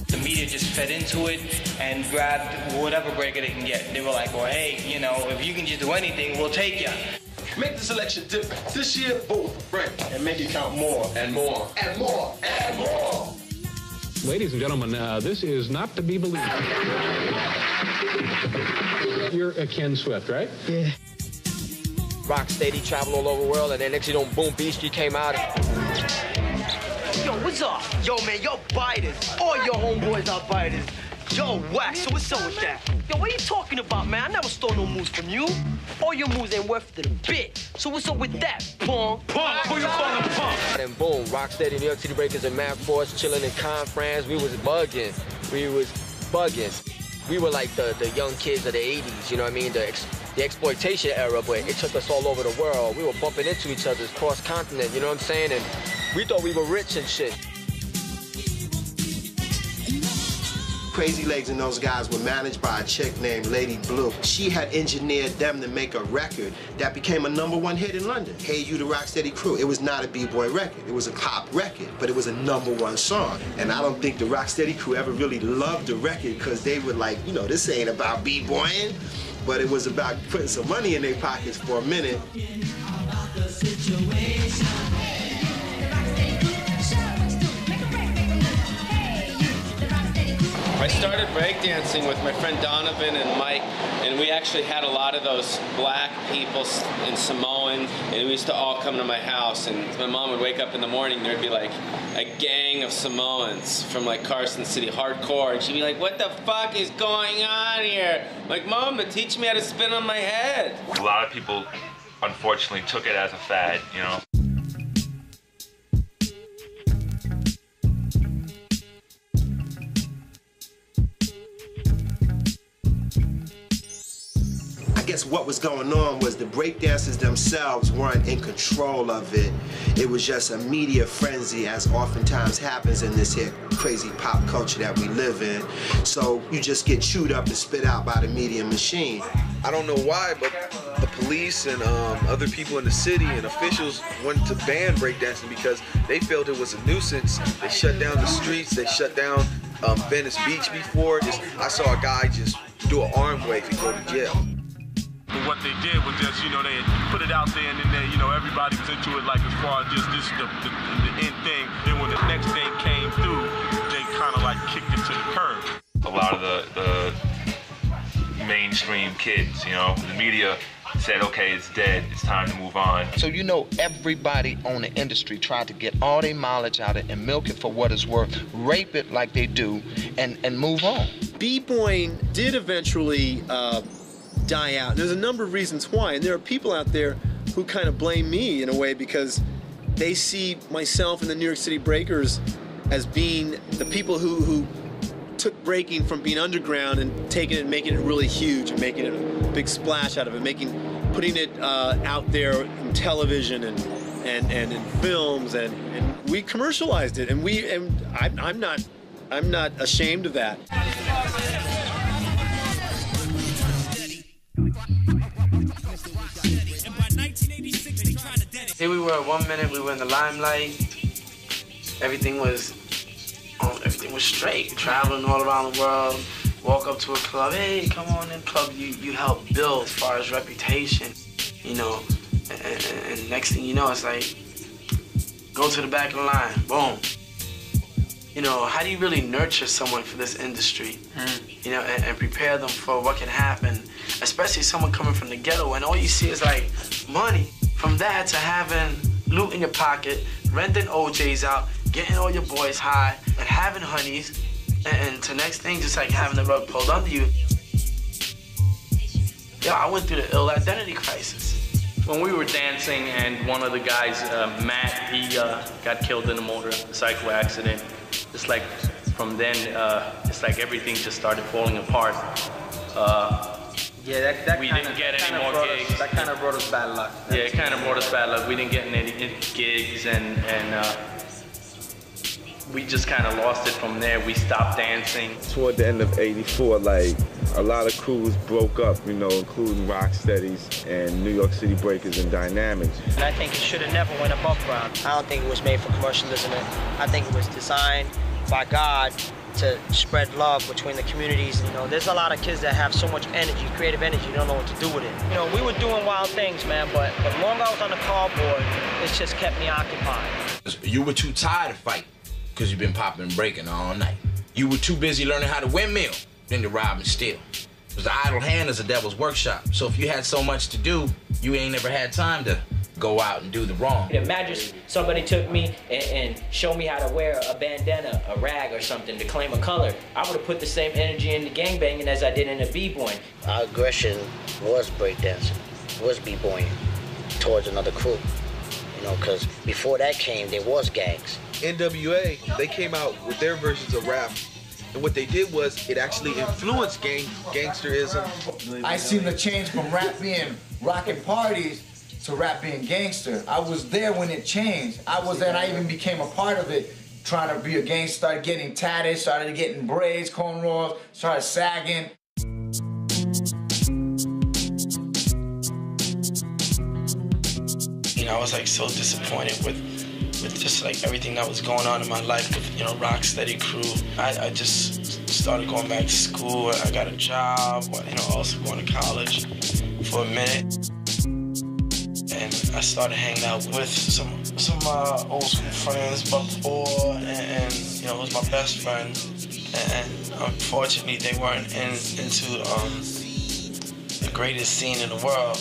The media just fed into it and grabbed whatever breaker they can get. They were like, well, hey, you know, if you can just do anything, we'll take you. Make the selection different. This year, vote for Frank and make it count more and more and more and more. Ladies and gentlemen, this is not to be believed. You're Ken Swift, right? Yeah. Rocksteady traveled all over the world, and then next you know, boom, Beach Street came out. Yo, what's up? Yo, man, y'all biters. All your homeboys are biters. Yo, whack, so what's up with that? Yo, what are you talking about, man? I never stole no moves from you. All your moves ain't worth it a bit. So what's up with that, punk? Punk, who you calling punk? And boom, Rocksteady, New York City Breakers, and Mad Force chilling in Conference. We was bugging. We were like the young kids of the 80s, you know what I mean? The exploitation era, but it took us all over the world. We were bumping into each other cross-continent, you know what I'm saying? And we thought we were rich and shit. Crazy Legs and those guys were managed by a chick named Lady Blue. She had engineered them to make a record that became a #1 hit in London. Hey You, the Rocksteady Crew. It was not a B-boy record. It was a pop record, but it was a #1 song. And I don't think the Rocksteady Crew ever really loved the record because they were like, you know, this ain't about B-boying, but it was about putting some money in their pockets for a minute. I started breakdancing with my friend Donovan and Mike, and we actually had a lot of those black people and Samoans, and we used to all come to my house, and my mom would wake up in the morning, there'd be like a gang of Samoans from like Carson City, hardcore, and she'd be like, what the fuck is going on here? I'm like, Mom, teach me how to spin on my head. A lot of people, unfortunately, took it as a fad, you know? I guess what was going on was the breakdancers themselves weren't in control of it. It was just a media frenzy, as oftentimes happens in this here crazy pop culture that we live in. So you just get chewed up and spit out by the media machine. I don't know why, but the police and other people in the city and officials wanted to ban breakdancing because they felt it was a nuisance. They shut down the streets, they shut down Venice Beach before. I saw a guy just do an arm wave and go to jail. But what they did was just, they put it out there and then everybody was into it, like as far as just the end thing. Then when the next thing came through, they kind of like kicked it to the curb. A lot of the mainstream kids, the media said, okay, it's dead, it's time to move on. So everybody on the industry tried to get all their mileage out of it and milk it for what it's worth, rape it like they do, and move on. B-boying did eventually die out. There's a number of reasons why, and there are people out there who kind of blame me in a way because they see myself and the New York City Breakers as being the people who took breaking from being underground and taking it and making it really huge and making it a big splash out of it, putting it out there in television and in films, and we commercialized it, and I'm not ashamed of that. Here we were, 1 minute we were in the limelight. Everything was straight. Traveling all around the world, walk up to a club, hey, come on in, club. You help build as far as reputation, and next thing you know, it's like, go to the back of the line, boom. How do you really nurture someone for this industry? And prepare them for what can happen, especially someone coming from the ghetto, and all you see is like money. From that to having loot in your pocket, renting OJs out, getting all your boys high, and having honeys, and to next thing, just like having the rug pulled under you. I went through the ill identity crisis. When we were dancing and one of the guys, Matt, he got killed in a motorcycle accident. It's like from then, it's like everything just started falling apart. Yeah, that we didn't get any more gigs. That kind of brought us bad luck. Yeah, it kind of brought us bad luck. We didn't get any gigs, and we just kind of lost it from there. We stopped dancing. Toward the end of '84, like, a lot of crews broke up, including Rocksteadies and New York City Breakers and Dynamics. And I think it should have never went above ground. I don't think it was made for commercialism. I think it was designed by God to spread love between the communities. There's a lot of kids that have so much energy, creative energy, you don't know what to do with it. We were doing wild things, man, but the longer I was on the cardboard, it just kept me occupied. You were too tired to fight because you've been popping and breaking all night. You were too busy learning how to windmill than to rob and steal. Because the idle hand is a devil's workshop. So if you had so much to do, you ain't never had time to go out and do the wrong. Imagine somebody took me and showed me how to wear a bandana, a rag or something to claim a color. I would have put the same energy into gangbanging as I did in the b-boying. Our aggression was breakdancing, was b-boying towards another crew. Because before that came, there was gangs. NWA, they came out with their versions of rap, and what they did was it actually influenced gangsterism. I seen the change from rap being rockin' parties to rap being gangster. I was there when it changed. I was there and I even became a part of it, trying to be a gangster, started getting tatted, started getting braids, cornrows, started sagging. I was like so disappointed with just like everything that was going on in my life with, Rocksteady crew. I just started going back to school. I got a job, also going to college for a minute. And I started hanging out with some old school friends, Buck Four, and it was my best friend. And unfortunately, they weren't into the greatest scene in the world.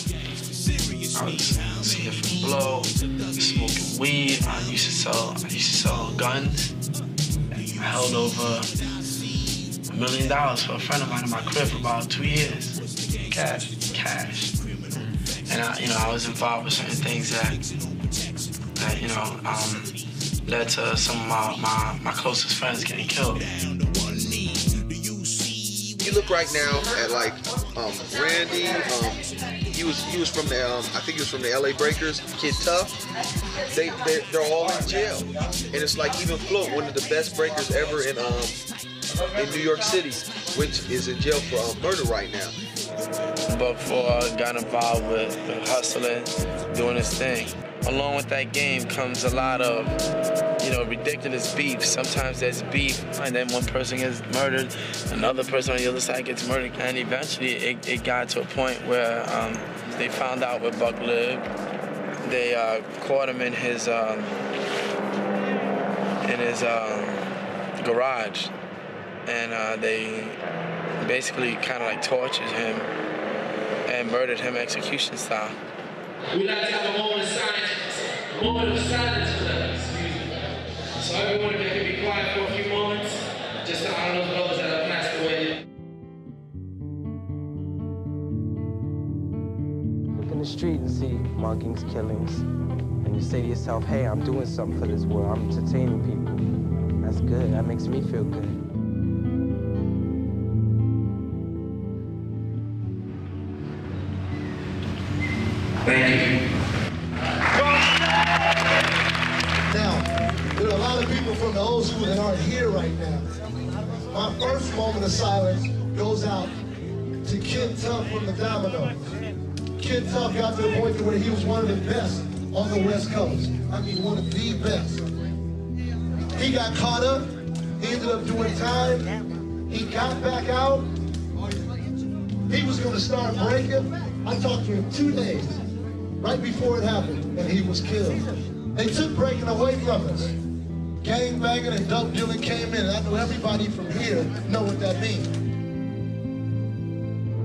I was here for blow, smoking weed. I used to sell guns. I held over $1 million for a friend of mine in my crib for about 2 years. Cash. And I was involved with certain things that led to some of my closest friends getting killed. you look right now at like Randy, he was from the I think he was from the LA Breakers, Kid Tough. They're all in jail, and it's like even Float, one of the best breakers ever in New York City, which is in jail for murder right now. But before I got involved with hustling, doing this thing, along with that game comes a lot of, ridiculous beef. Sometimes there's beef, and then one person gets murdered, another person on the other side gets murdered, and eventually it got to a point where they found out where Buck lived. They caught him in his garage, and they basically kind of like tortured him and murdered him execution style. We'd like to have a moment of silence. A moment of silence for them, excuse me. So everyone, if you could be quiet for a few moments, just to honor those brothers that have passed away. Look in the street and see muggings, killings, and you say to yourself, hey, I'm doing something for this world. I'm entertaining people. That's good. That makes me feel good. Thank you. Now, there are a lot of people from the old school that aren't here right now. My first moment of silence goes out to Kid Tough from the Dominoes. Kid Tough got to the point to where he was one of the best on the West Coast. I mean, one of the best. He got caught up. He ended up doing time. He got back out. He was going to start breaking. I talked to him 2 days right before it happened, and he was killed. They took breaking away from us. Gang banging and dope dealing came in. I know everybody from here know what that means.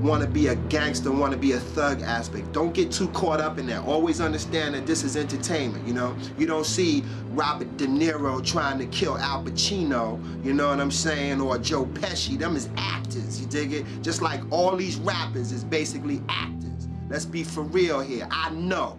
Want to be a gangster, want to be a thug aspect. Don't get too caught up in that. Always understand that this is entertainment, You don't see Robert De Niro trying to kill Al Pacino, you know what I'm saying, or Joe Pesci. Them is actors, you dig it? Just like all these rappers is basically actors. Let's be for real here. I know.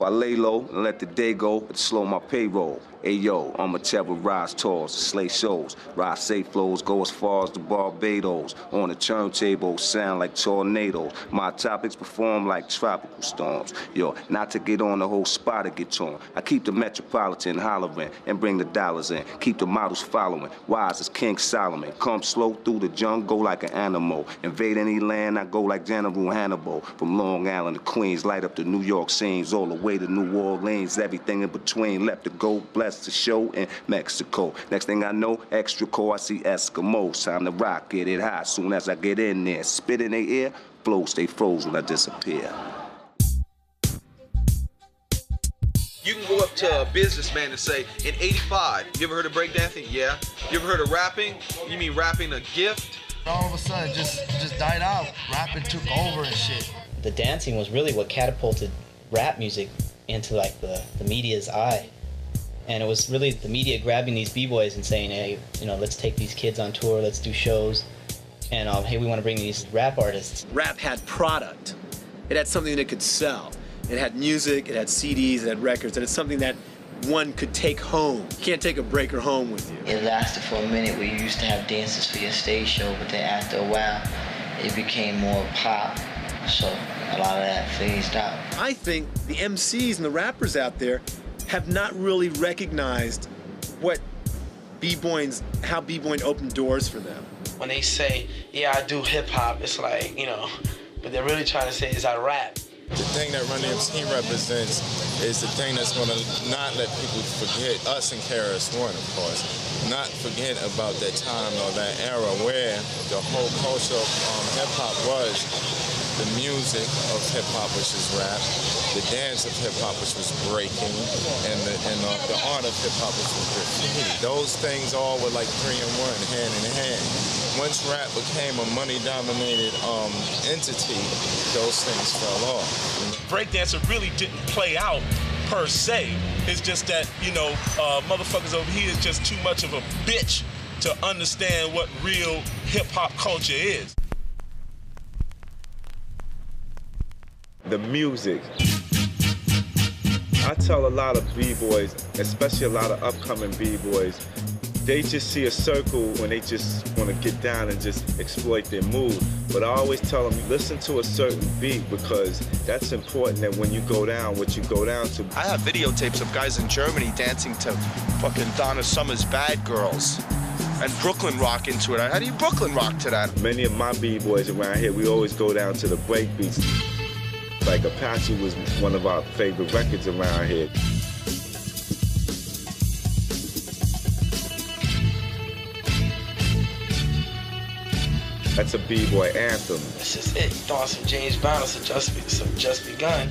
I lay low and let the day go, but slow my payroll. Hey yo, I'ma travel rise tours, slay shows, ride safe flows, go as far as the Barbados. On the turntable, sound like tornadoes. My topics perform like tropical storms. Yo, not to get on the whole spot to get torn. I keep the Metropolitan hollering and bring the dollars in. Keep the models following, wise as King Solomon. Come slow through the jungle like an animal. Invade any land, I go like General Hannibal. From Long Island to Queens, light up the New York scenes, all the way to New Orleans, everything in between. Left to go, blessed to show in Mexico. Next thing I know, extra core, I see Eskimos. Time to rock, get it hot. Soon as I get in there, spit in their ear, flow stay froze when I disappear. You can go up to a businessman and say, in '85, you ever heard of breakdancing? Yeah. You ever heard of rapping? You mean rapping a gift? All of a sudden, just died out. Rapping took over and shit. The dancing was really what catapulted rap music into like the media's eye. And it was really the media grabbing these b-boys and saying, hey, let's take these kids on tour, let's do shows, and hey, we want to bring these rap artists. Rap had product. It had something that it could sell. It had music, it had CDs, it had records, and it's something that one could take home. You can't take a breaker home with you. It lasted for a minute where you used to have dances for your stage show, but then after a while, it became more pop, so a lot of that phased out. I think the MCs and the rappers out there have not really recognized what how b-boying opened doors for them. When they say, yeah, I do hip-hop, it's like, but they're really trying to say, is I rap? The thing that Run DMC represents is the thing that's going to not let people forget, us and KRS-One, of course, not forget about that time or that era where the whole culture of hip-hop was the music of hip-hop, which is rap, the dance of hip-hop, which was breaking, and the art of hip-hop, which was graffiti. Those things all were like 3 in 1, hand in hand. Once rap became a money-dominated entity, those things fell off. Breakdancer really didn't play out per se. It's just that, motherfuckers over here is just too much of a bitch to understand what real hip-hop culture is. The music. I tell a lot of b-boys, especially a lot of upcoming b-boys, They just see a circle when they just want to get down and just exploit their move. But I always tell them, listen to a certain beat because that's important that when you go down, what you go down to. I have videotapes of guys in Germany dancing to fucking Donna Summer's Bad Girls and Brooklyn rock into it. How do you Brooklyn rock to that? Many of my b-boys around here, we always go down to the break beats. Like Apache was one of our favorite records around here. That's a b-boy anthem. That's just it. You throw on some James Brown or some Just Begun.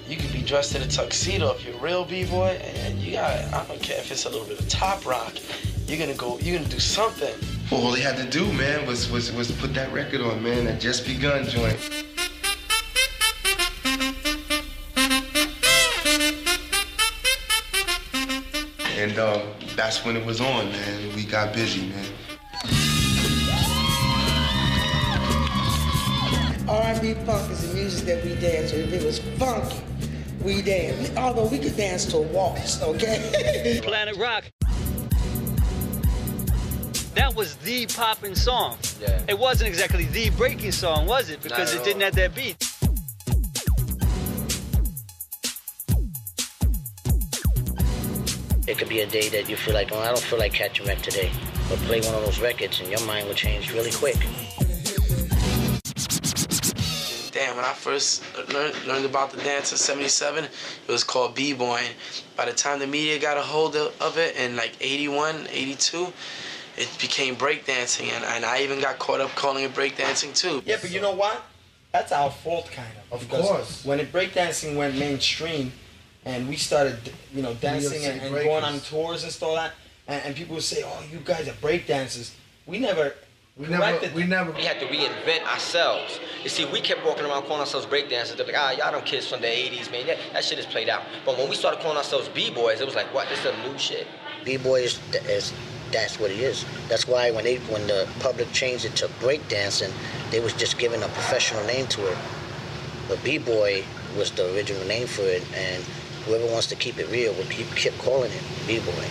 You could be dressed in a tuxedo if you're a real b-boy, and you got, I don't care if it's a little bit of top rock. You're gonna do something. Well, all he had to do, man, was put that record on, man, that Just Begun joint. And that's when it was on, man. We got busy, man. R&B funk is the music that we dance to. If it was funky, we dance. Although we could dance to a waltz, okay? Planet Rock. That was the popping song. Yeah. It wasn't exactly the breaking song, was it? Because it didn't have that beat. It could be a day that you feel like, oh, I don't feel like catching wreck today. But play one of those records and your mind will change really quick. Damn, when I first learned about the dance in '77, it was called b-boying. By the time the media got a hold of it in like '81, '82, it became breakdancing, and I even got caught up calling it breakdancing too. Yeah, but you know what? That's our fault, kind of. Of course. When breakdancing went mainstream, and we started, you know, dancing and going on tours and stuff like that, and people would say, "Oh, you guys are breakdancers." We never had to reinvent ourselves. You see, we kept walking around calling ourselves breakdancers. They're like, y'all them kids from the 80s, man. That shit is played out. But when we started calling ourselves b-boys, it was like, what? This is a new shit. B-boy that's what it is. That's why when the public changed it to breakdancing, they was just giving a professional name to it. But b-boy was the original name for it, and whoever wants to keep it real will keep calling it b-boy.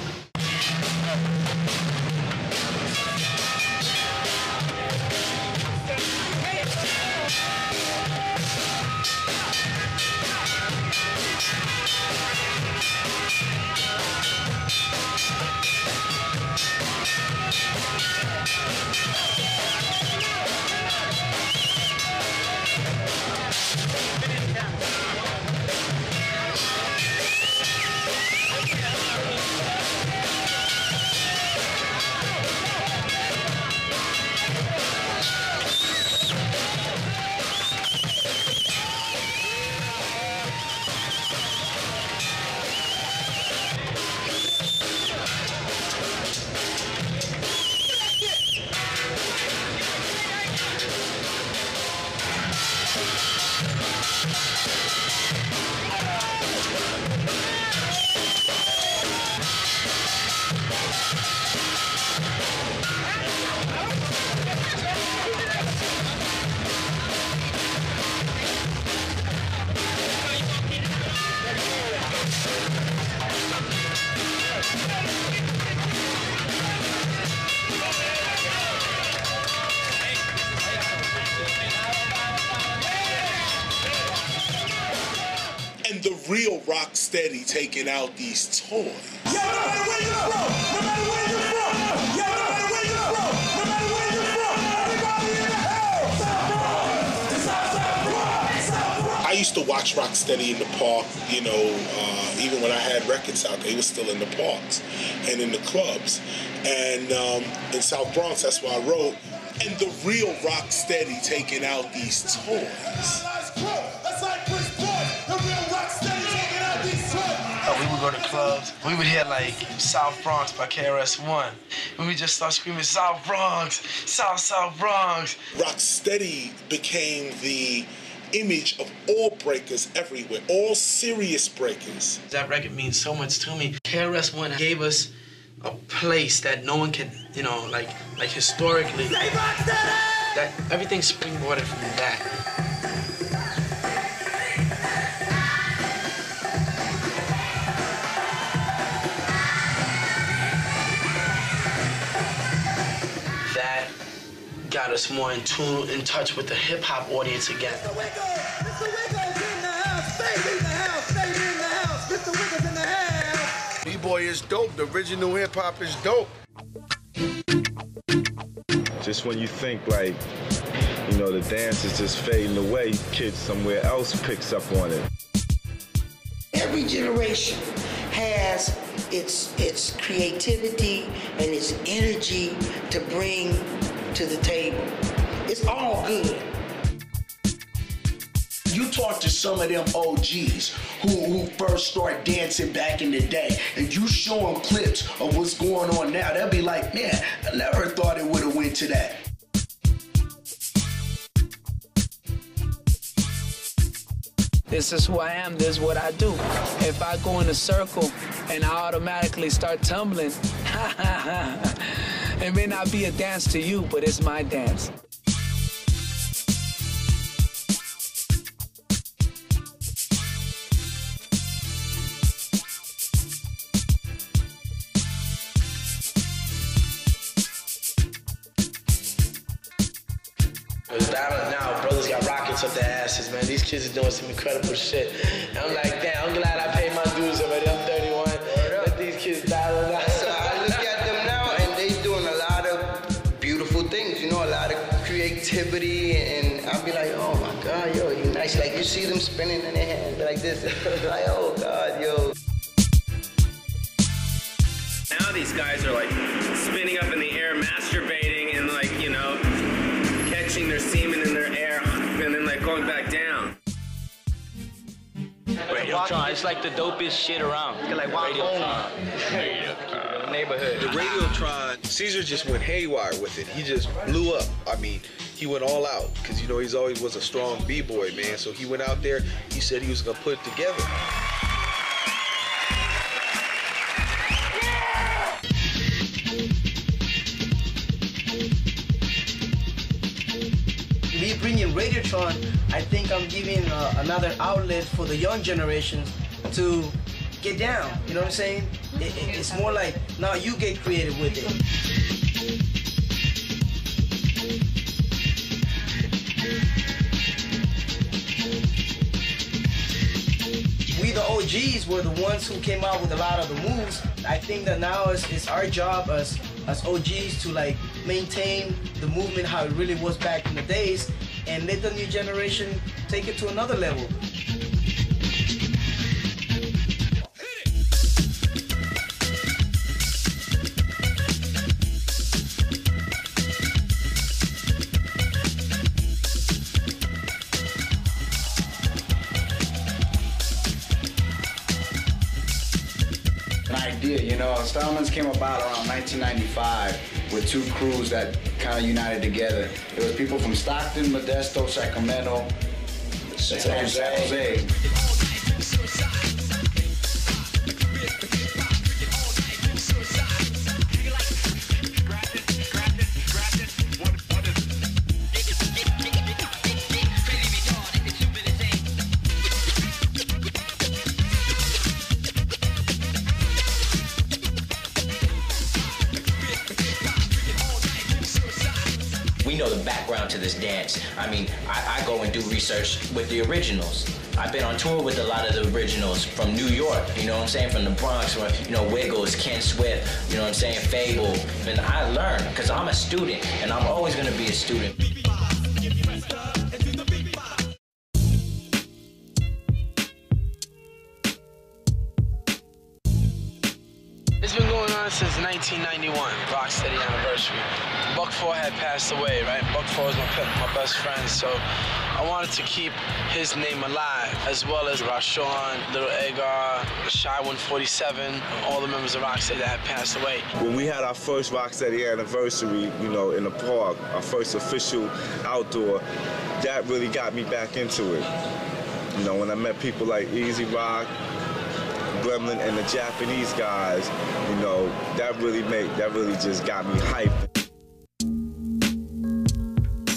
The real Rocksteady taking out these toys. Yeah, no matter where you're from, no matter where you're from. Yeah, no matter where you're from, no matter where you're from. Everybody in the house. South Bronx. I used to watch Rocksteady in the park, you know, even when I had records out, they were still in the parks and in the clubs. And in South Bronx, that's why I wrote, and the real Rocksteady taking out these toys. That's like Chris Boy, the real Rocksteady taking out these toys. We would go to clubs. We would hear like South Bronx by KRS-One. We would just start screaming, South Bronx, South Bronx. Rocksteady became the image of all breakers everywhere, all serious breakers. That record means so much to me. KRS-One gave us a place that no one can, you know, like historically. That everything springboarded from that. that got us more in tune, in touch with the hip hop audience again. Mr. Wiggles in the house, baby in the house, baby in the house, Mr. Wiggles in the house. B-boy is dope. The original hip hop is dope. Just when you think like, you know, the dance is just fading away, kids somewhere else picks up on it. Every generation has its creativity and its energy to bring to the table. It's all good. You talk to some of them OGs who first started dancing back in the day, and you show them clips of what's going on now, they'll be like, man, I never thought it would have went to that. This is who I am, this is what I do. If I go in a circle and I automatically start tumbling, it may not be a dance to you, but it's my dance. Now, brothers got rockets up their asses, man. These kids are doing some incredible shit. And I'm like, damn, I'm glad I paid my dues already. I'm 31. Let these kids battle now. So I look at them now, and they doing a lot of beautiful things, you know, a lot of creativity, and I'll be like, oh my God, yo, you nice. Like, you see them spinning in their hand like this. Like, oh God, yo. Now these guys are like spinning up in the air, masturbating, and like, you know, catching their semen in their air, and then like going back down. Radiotron, it's like the dopest shit around. You can like walk home. The neighborhood. The Radiotron, Caesar just went haywire with it. He just blew up. I mean, he went all out because, you know, he's always was a strong B-boy, man. So he went out there, he said he was going to put it together. Me bringing Radiotron, I think I'm giving another outlet for the young generation to get down. You know what I'm saying? It's more like now you get creative with it. We the OGs were the ones who came out with a lot of the moves. I think that now it's our job as OGs to like maintain the movement how it really was back in the days and let the new generation take it to another level. Idea, you know, Stallman's came about around 1995 with two crews that kind of united together. It was people from Stockton, Modesto, Sacramento, and San Jose. We know the background to this dance. I mean, I go and do research with the originals. I've been on tour with a lot of the originals from New York, you know what I'm saying, from the Bronx, where, you know, Wiggles, Ken Swift, you know what I'm saying, Fable. And I learn, because I'm a student, and I'm always going to be a student. It's been going on since 1991, Rocksteady anniversary. Buck 4 had passed away, right? Buck 4 was my best friend, so I wanted to keep his name alive, as well as Rashawn, Little Agar, Shy 147, all the members of Rocksteady that had passed away. When we had our first Rocksteady anniversary, you know, in the park, our first official outdoor, that really got me back into it. You know, when I met people like Easy Rock, Gremlin, and the Japanese guys, you know, that really just got me hyped.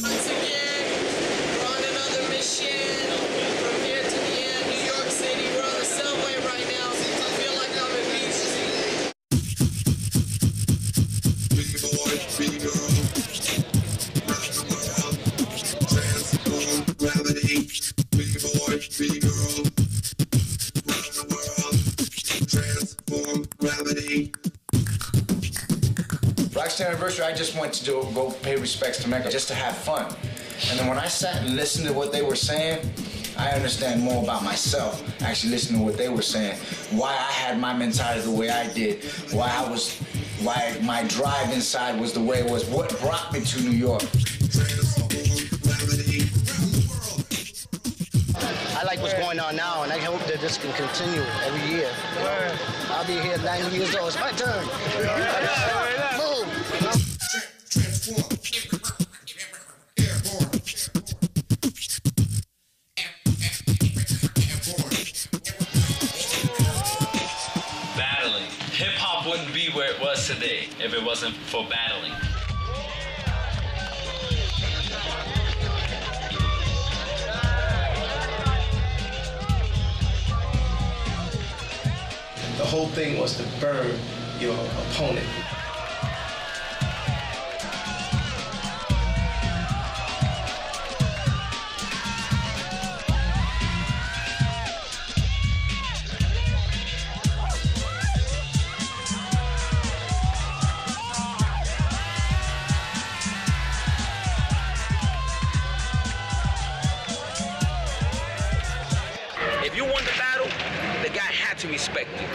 Once again, we're on another mission from here to the end, New York City. We're on the subway right now. I feel like I'm in Beach Street. Big boy, big girl. Black's anniversary, I just went to go pay respects to Mecca just to have fun. And then when I sat and listened to what they were saying, I understand more about myself, actually listening to what they were saying, why I had my mentality the way I did, why my drive inside was the way it was, what brought me to New York. I like what's going on now, and I hope that this can continue every year. I'll be here 90 years old. It's my turn. Move. Battling. Hip-hop wouldn't be where it was today if it wasn't for battling. The whole thing was to burn your opponent. If you won the battle, the guy had to respect you.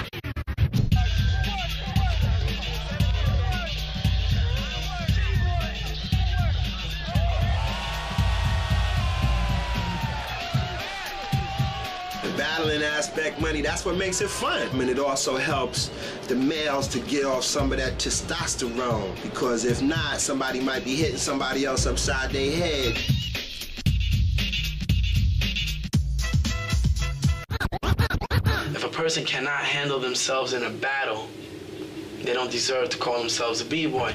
The battling aspect, money, that's what makes it fun. And it also helps the males to get off some of that testosterone, because if not, somebody might be hitting somebody else upside their head. If a person cannot handle themselves in a battle, they don't deserve to call themselves a b-boy.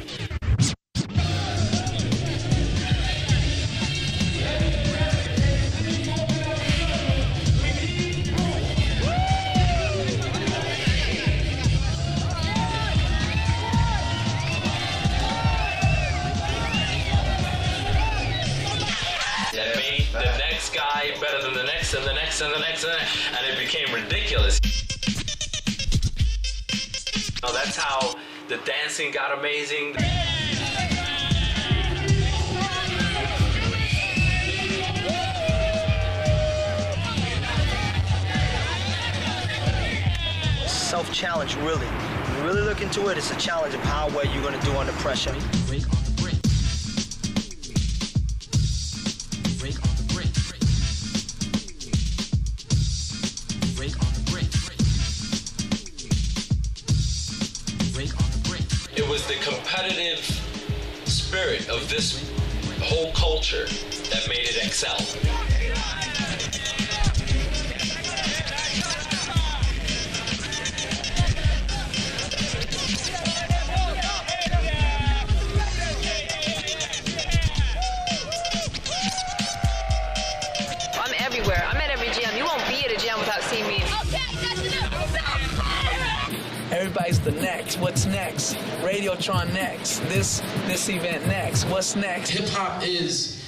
That made the next guy better than the next and the next and the next and it became ridiculous. So that's how the dancing got amazing. Self-challenge, really. When you really look into it, it's a challenge of how well you're going to do under pressure. It was the competitive spirit of this whole culture that made it excel. I'm everywhere. I'm at every jam. You won't be at a jam without seeing me. Everybody's the next. What's next? Radiotron next. This event next. What's next? Hip hop is,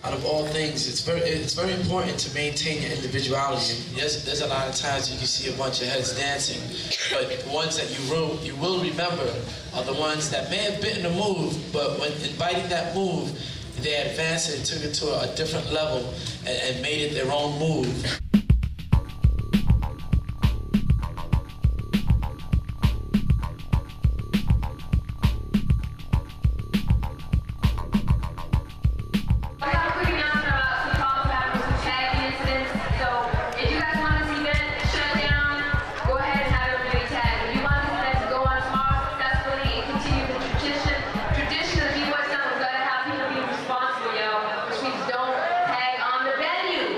out of all things, it's very important to maintain your individuality. There's a lot of times you can see a bunch of heads dancing, but the ones that you will remember are the ones that may have bitten a move, but when inviting that move, they advanced it and took it to a different level and made it their own move. Which means don't tag on the venue.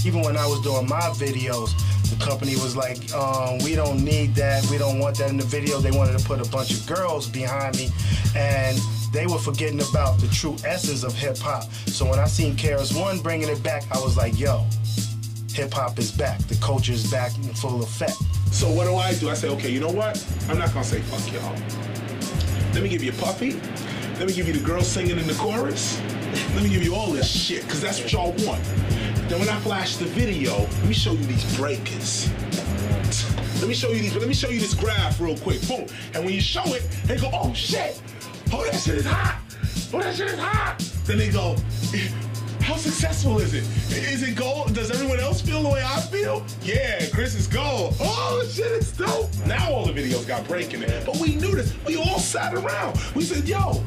Even when I was doing my videos, the company was like, we don't need that, we don't want that in the video. They wanted to put a bunch of girls behind me, and they were forgetting about the true essence of hip-hop. So when I seen KRS-One bringing it back, I was like, yo, hip-hop is back. The culture is back in full effect. So what do? I say, okay, you know what? I'm not gonna say fuck y'all. Let me give you Puffy. Let me give you the girls singing in the chorus. Let me give you all this shit, because that's what y'all want. Then when I flash the video, let me show you these breakers. Let me show you this graph real quick. Boom. And when you show it, they go, oh shit. Oh, that shit is hot. Oh, that shit is hot. Then they go, how successful is it? Is it gold? Does everyone else feel the way I feel? Yeah, Chris is gold. Oh, shit, it's dope. Now all the videos got breaking it. But we knew this. We all sat around. We said, yo,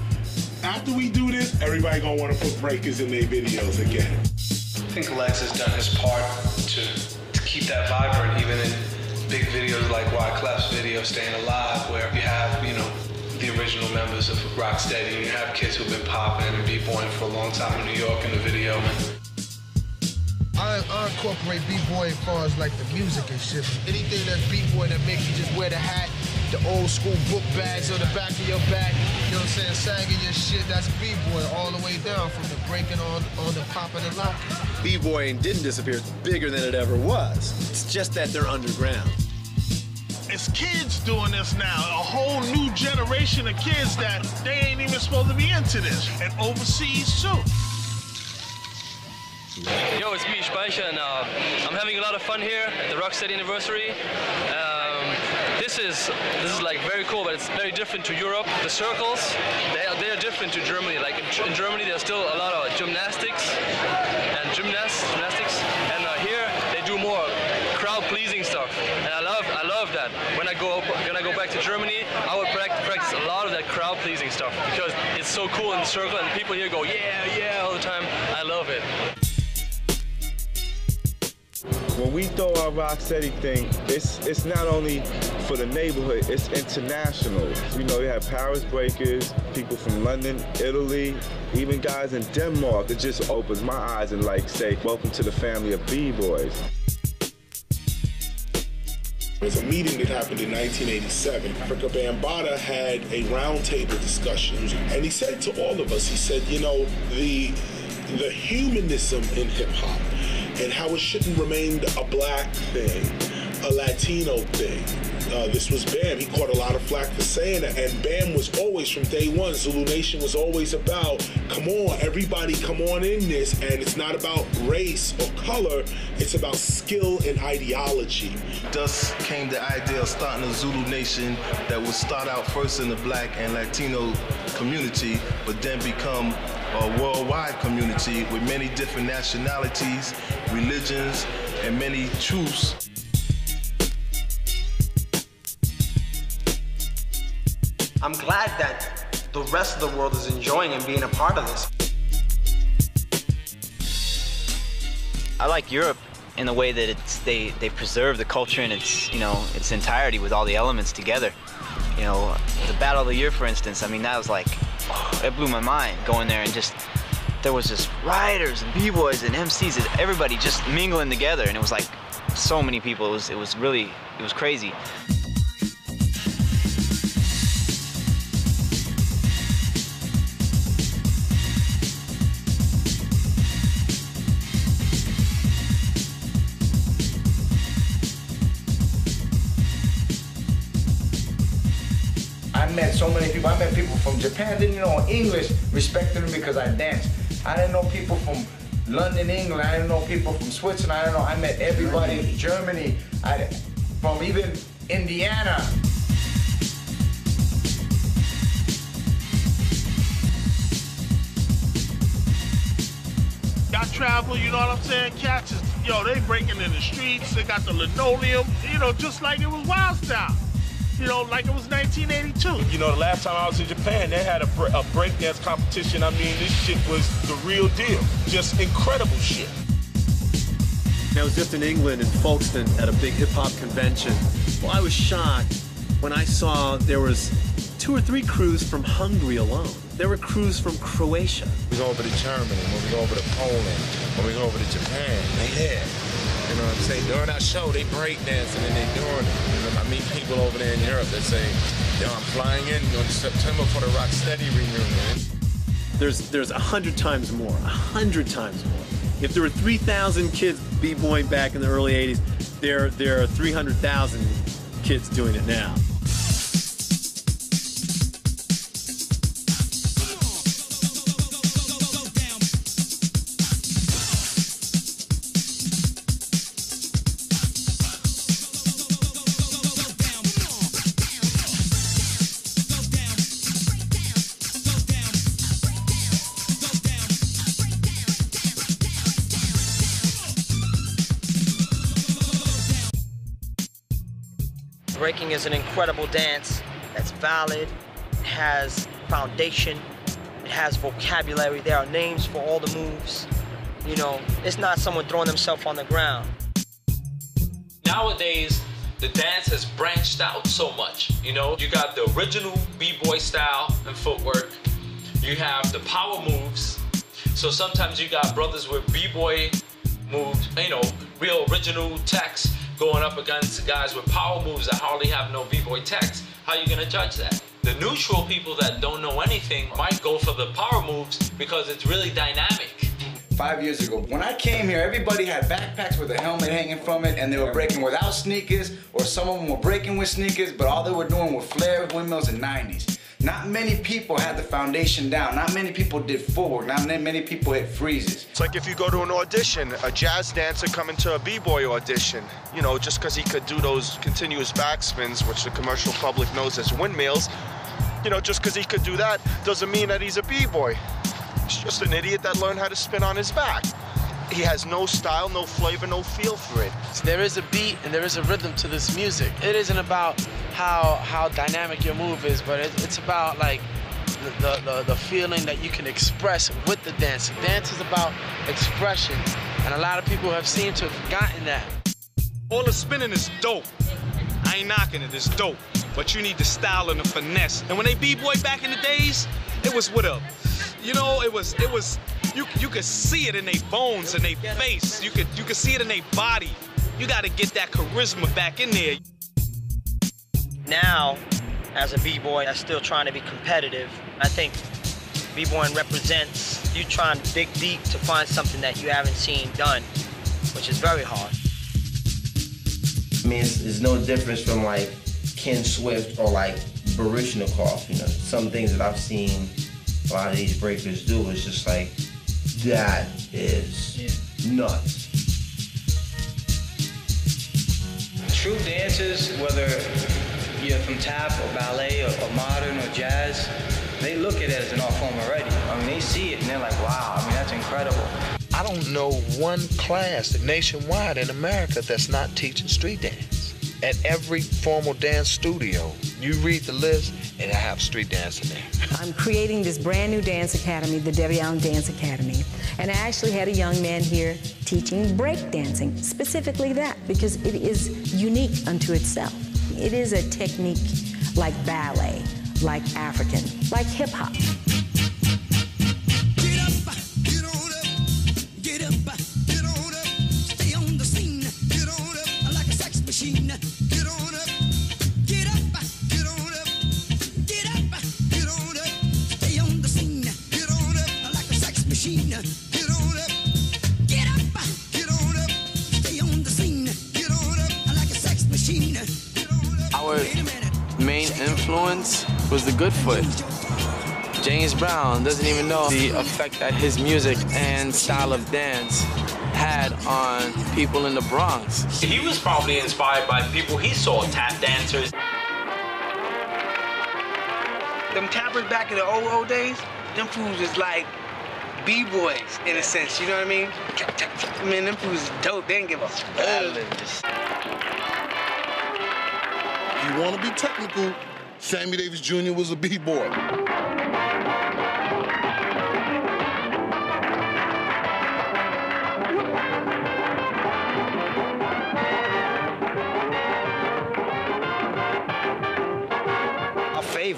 after we do this, everybody gonna want to put breakers in their videos again. I think Lex has done his part to keep that vibrant, even in big videos like Wyclef's video, Staying Alive, where you have, you know, the original members of Rocksteady, and you have kids who've been popping and b-boying for a long time in New York in the video. I incorporate b-boy as far as like the music and shit. Anything that's b-boy that makes you just wear the hat, the old school book bags on the back of your back, you know what I'm saying, sagging your shit, that's b-boy all the way down from the breaking on the popping and locking. B-boying didn't disappear, it's bigger than it ever was. It's just that they're underground. It's kids doing this now, a whole new generation of kids that they ain't even supposed to be into this, and overseas too. Yo, it's me, Speicher, and I'm having a lot of fun here at the Rocksteady anniversary. This is like very cool, but it's very different to Europe. The circles, they are different to Germany. Like in Germany, there's still a lot of gymnastics, and here they do more crowd-pleasing stuff, and I love that. When I go back to Germany, I would practice a lot of that crowd-pleasing stuff because it's so cool in the circle, and people here go yeah all the time. I love it. When we throw our Rocksteady thing, it's not only for the neighborhood, it's international. You know, we have Paris breakers, people from London, Italy, even guys in Denmark. It just opens my eyes and like say, welcome to the family of B-boys. There's a meeting that happened in 1987. Africa Bambaataa had a roundtable discussion, and he said to all of us, he said, you know, the humanism in hip-hop and how it shouldn't remain a black thing, a Latino thing. This was Bam. He caught a lot of flack for saying that, and Bam was always, from day one, Zulu Nation was always about, come on, everybody come on in this, and it's not about race or color, it's about skill and ideology. Thus came the idea of starting a Zulu Nation that would start out first in the black and Latino community, but then become a worldwide community with many different nationalities, religions, and many truths. I'm glad that the rest of the world is enjoying and being a part of this. I like Europe in the way that they preserve the culture in its entirety with all the elements together. You know, the Battle of the Year, for instance, I mean, that was like, it blew my mind going there, and just there was just writers and b-boys and MCs, and everybody just mingling together, and it was like so many people. It was crazy. I met so many people. I met people from Japan, didn't know English, respected them because I danced. I didn't know people from London, England. I didn't know people from Switzerland. I met everybody, Germany, from even Indiana. Y'all travel, you know what I'm saying? Cats is, yo, they breaking in the streets. They got the linoleum, you know, just like it was Wild Style. You know, like it was 1982. You know, the last time I was in Japan, they had a breakdance competition. I mean, this shit was the real deal. Just incredible shit. I was just in England, in Folkestone, at a big hip-hop convention. Well, I was shocked when I saw there was 2 or 3 crews from Hungary alone. There were crews from Croatia. We go over to Germany, when we go over to Poland, when we go over to Japan, they here. You know what I'm saying? During our show, they break dancing and they doing it. You know, I meet people over there in Europe that say, yo, I'm flying in on September for the Rocksteady reunion. There's 100 times more, 100 times more. If there were 3,000 kids b-boying back in the early 80s, there are 300,000 kids doing it now. Breaking is an incredible dance that's valid, it has foundation, it has vocabulary, there are names for all the moves. You know, it's not someone throwing themselves on the ground. Nowadays, the dance has branched out so much. You know, you got the original b-boy style and footwork. You have the power moves. So sometimes you got brothers with b-boy moves, you know, real original text going up against guys with power moves that hardly have no b-boy text. How are you gonna judge that? The neutral people that don't know anything might go for the power moves because it's really dynamic. 5 years ago, when I came here, everybody had backpacks with a helmet hanging from it, and they were breaking without sneakers, or some of them were breaking with sneakers, but all they were doing were flare windmills and 90s. Not many people had the foundation down. Not many people did footwork. Not many people hit freezes. It's like if you go to an audition, a jazz dancer coming to a b-boy audition, you know, just because he could do those continuous backspins, which the commercial public knows as windmills, you know, just because he could do that doesn't mean that he's a b-boy. He's just an idiot that learned how to spin on his back. He has no style, no flavor, no feel for it. There is a beat and there is a rhythm to this music. It isn't about how dynamic your move is, but it's about like the feeling that you can express with the dance. The dance is about expression, and a lot of people have seemed to have forgotten that. All the spinning is dope. I ain't knocking it, it's dope. But you need the style and the finesse. And when they b-boy back in the days, it was with a, you know, it was. You could see it in their bones and their face. You could see it in their body. You got to get that charisma back in there. Now, as a b-boy that's still trying to be competitive, I think b-boying represents you trying to dig deep to find something that you haven't seen done, which is very hard. I mean, it's no difference from like Ken Swift or like Baryshnikov. You know, some things that I've seen a lot of these breakers do is just like, that is nuts. True dancers, whether you're from tap or ballet or modern or jazz, they look at it as an art form already. I mean, they see it and they're like, wow, I mean, that's incredible. I don't know one class nationwide in America that's not teaching street dance. At every formal dance studio, you read the list and I have street dance in there. I'm creating this brand new dance academy, the Debbie Allen Dance Academy. And I actually had a young man here teaching break dancing, specifically that, because it is unique unto itself. It is a technique like ballet, like African, like hip hop. Our main influence was the good foot. James Brown doesn't even know the effect that his music and style of dance had on people in the Bronx. He was probably inspired by people he saw, tap dancers. Them tappers back in the old days, them fools was like b-boys in a sense, you know what I mean? Man, them fools is dope, they didn't give a fuck. You want to be technical, Sammy Davis Jr. was a b-boy.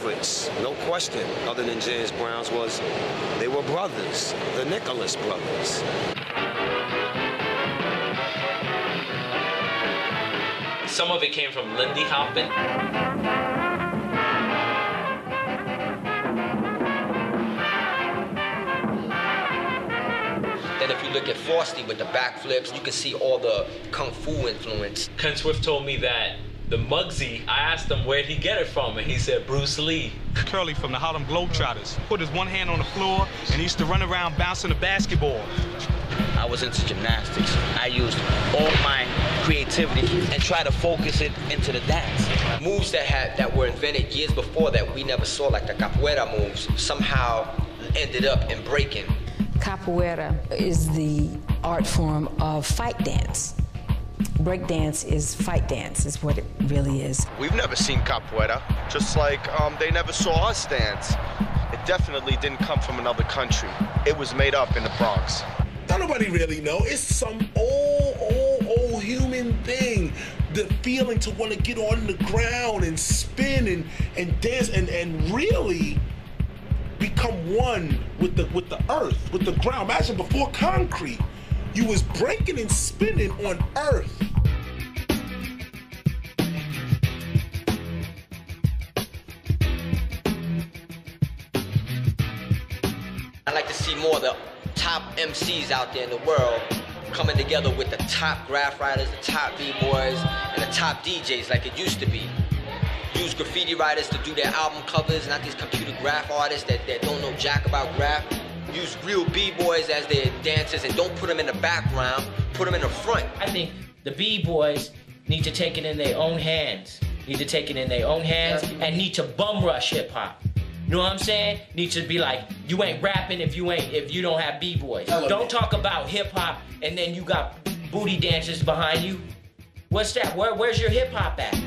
favorites, no question, other than James Brown's, was they were brothers, the Nicholas brothers. Some of it came from Lindy Hoppin. Then if you look at Frosty with the backflips, you can see all the Kung Fu influence. Ken Swift told me that the Muggsy, I asked him where'd he get it from, and he said Bruce Lee. Curly from the Harlem Globetrotters. Put his one hand on the floor, and he used to run around bouncing the basketball. I was into gymnastics. I used all my creativity and tried to focus it into the dance. Moves that were invented years before that we never saw, like the capoeira moves, somehow ended up in breaking. Capoeira is the art form of fight dance. Break dance is fight dance, is what it really is. We've never seen capoeira, just like they never saw us dance. It definitely didn't come from another country. It was made up in the Bronx. Don't nobody really know. It's some old human thing. The feeling to want to get on the ground and spin and dance and really become one with the earth, with the ground. Imagine before concrete, you was breaking and spinning on earth. I'd like to see more of the top MCs out there in the world coming together with the top graph writers, the top B-boys, and the top DJs like it used to be. Use graffiti writers to do their album covers, not these computer graph artists that don't know jack about graph. Use real B-boys as their dancers and don't put them in the background, put them in the front. I think the B-boys need to take it in their own hands. And need to bum rush hip-hop. You know what I'm saying? Need to be like, you ain't rapping if you don't have B-boys. Don't talk about hip-hop and then you got booty dancers behind you. What's that? Where's your hip-hop at?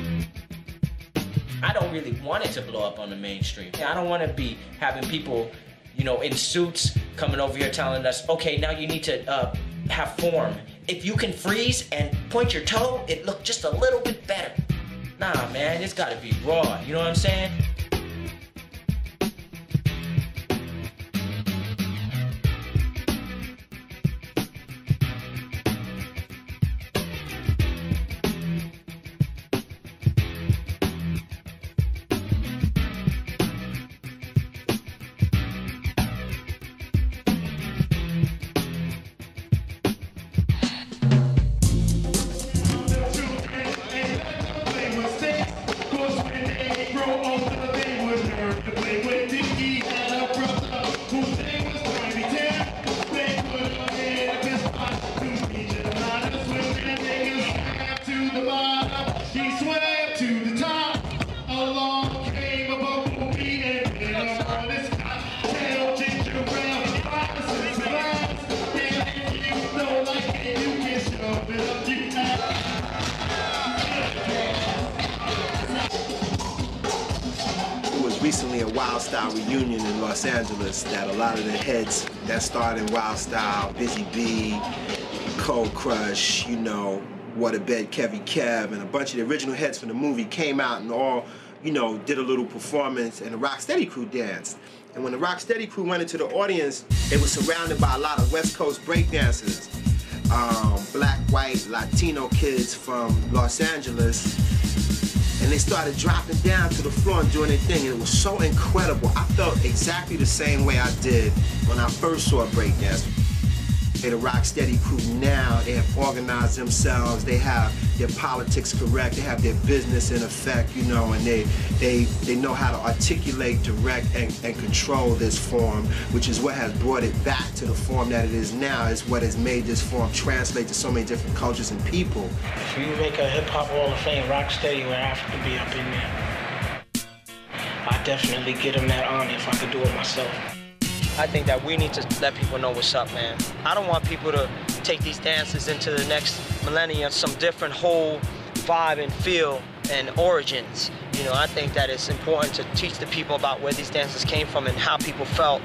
I don't really want it to blow up on the mainstream. I don't want to be having people, you know, in suits coming over here telling us, okay, now you need to have form. If you can freeze and point your toe, it look just a little bit better. Nah, man, it's got to be raw. You know what I'm saying? Recently a Wild Style reunion in Los Angeles that a lot of the heads that started in Wild Style, Busy B, Cold Crush, you know, Waterbed Kevy Kev, and a bunch of the original heads from the movie came out and all, you know, did a little performance and the Rocksteady crew danced. And when the Rocksteady crew went into the audience, it was surrounded by a lot of West Coast breakdancers, black, white, Latino kids from Los Angeles. And they started dropping down to the floor and doing their thing, and it was so incredible. I felt exactly the same way I did when I first saw breakdance. They're the Rocksteady crew now. They have organized themselves. They have their politics correct. They have their business in effect, you know, and they know how to articulate, direct, and control this form, which is what has brought it back to the form that it is now. It's what has made this form translate to so many different cultures and people. If you make a hip-hop Hall of Fame, Rocksteady would have to be up in there. I'd definitely get him that honor if I could do it myself. I think that we need to let people know what's up, man. I don't want people to take these dances into the next millennium, some different whole vibe and feel and origins. You know, I think that it's important to teach the people about where these dances came from and how people felt,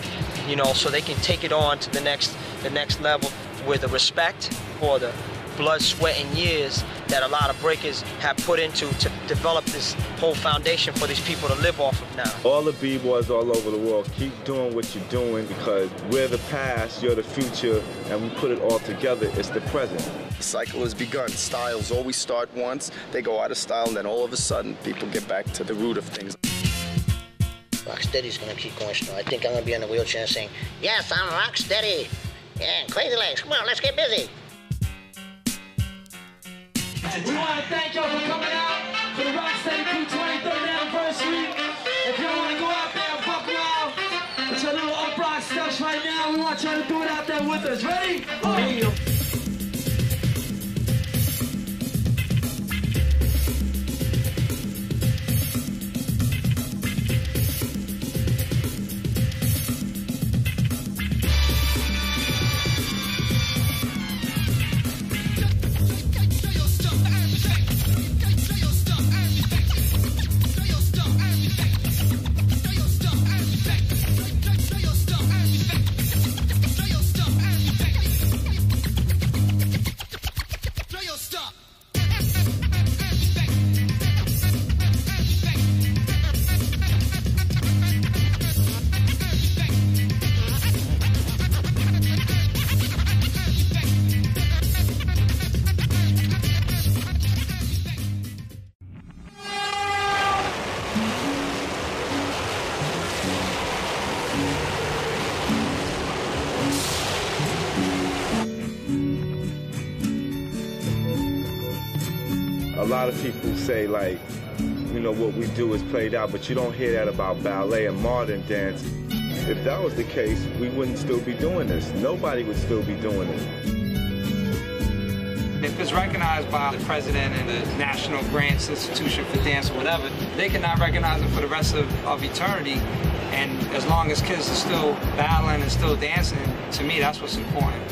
you know, so they can take it on to the next level with the respect for the blood, sweat, and years that a lot of breakers have put into to developed this whole foundation for these people to live off of now. All the b-boys all over the world, keep doing what you're doing because we're the past, you're the future, and we put it all together, it's the present. The cycle has begun. Styles always start once, they go out of style, and then all of a sudden, people get back to the root of things. Rocksteady's gonna keep going strong. I think I'm gonna be in the wheelchair saying, yes, I'm Rocksteady. Yeah, Crazy Legs, come on, let's get busy. We want to thank y'all for coming out for the Rocksteady Crew 23rd anniversary. If y'all want to go out there and fuck around with your little up-rock stuff right now, we want y'all to do it out there with us. Ready? Oh. A lot of people say, like, you know, what we do is played out, but you don't hear that about ballet and modern dance. If that was the case, we wouldn't still be doing this. Nobody would still be doing it. If it's recognized by the president and the National Grants Institution for Dance or whatever, they cannot recognize it for the rest of eternity. And as long as kids are still battling and still dancing, to me, that's what's important.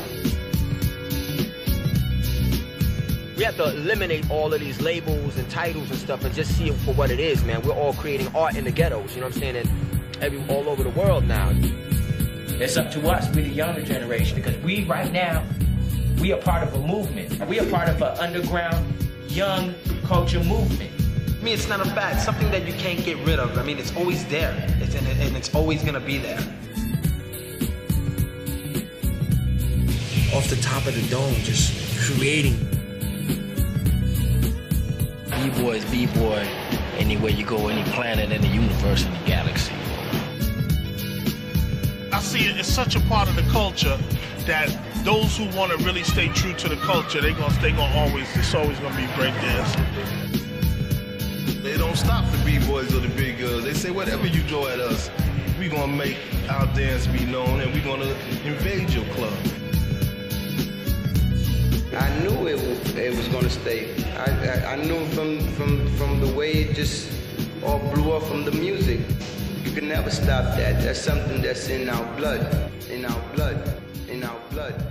We have to eliminate all of these labels and titles and stuff and just see it for what it is, man. We're all creating art in the ghettos, you know what I'm saying? And all over the world now. It's up to us, we're the younger generation, because we, right now, we are part of a movement. We are part of an underground, young culture movement. I mean, it's not a fad, it's something that you can't get rid of. I mean, it's always there, and it's always gonna be there. Off the top of the dome, just creating. B-boys, B-boy, anywhere you go, any planet in the universe, in the galaxy. I see it as such a part of the culture that those who want to really stay true to the culture, it's always gonna be breakdance. They don't stop the B-boys or the big girls. They say, whatever you throw at us, we're gonna make our dance be known and we're gonna invade your club. I knew it was gonna stay. I knew from the way it just all blew up from the music. You can never stop that. That's something that's in our blood, in our blood, in our blood.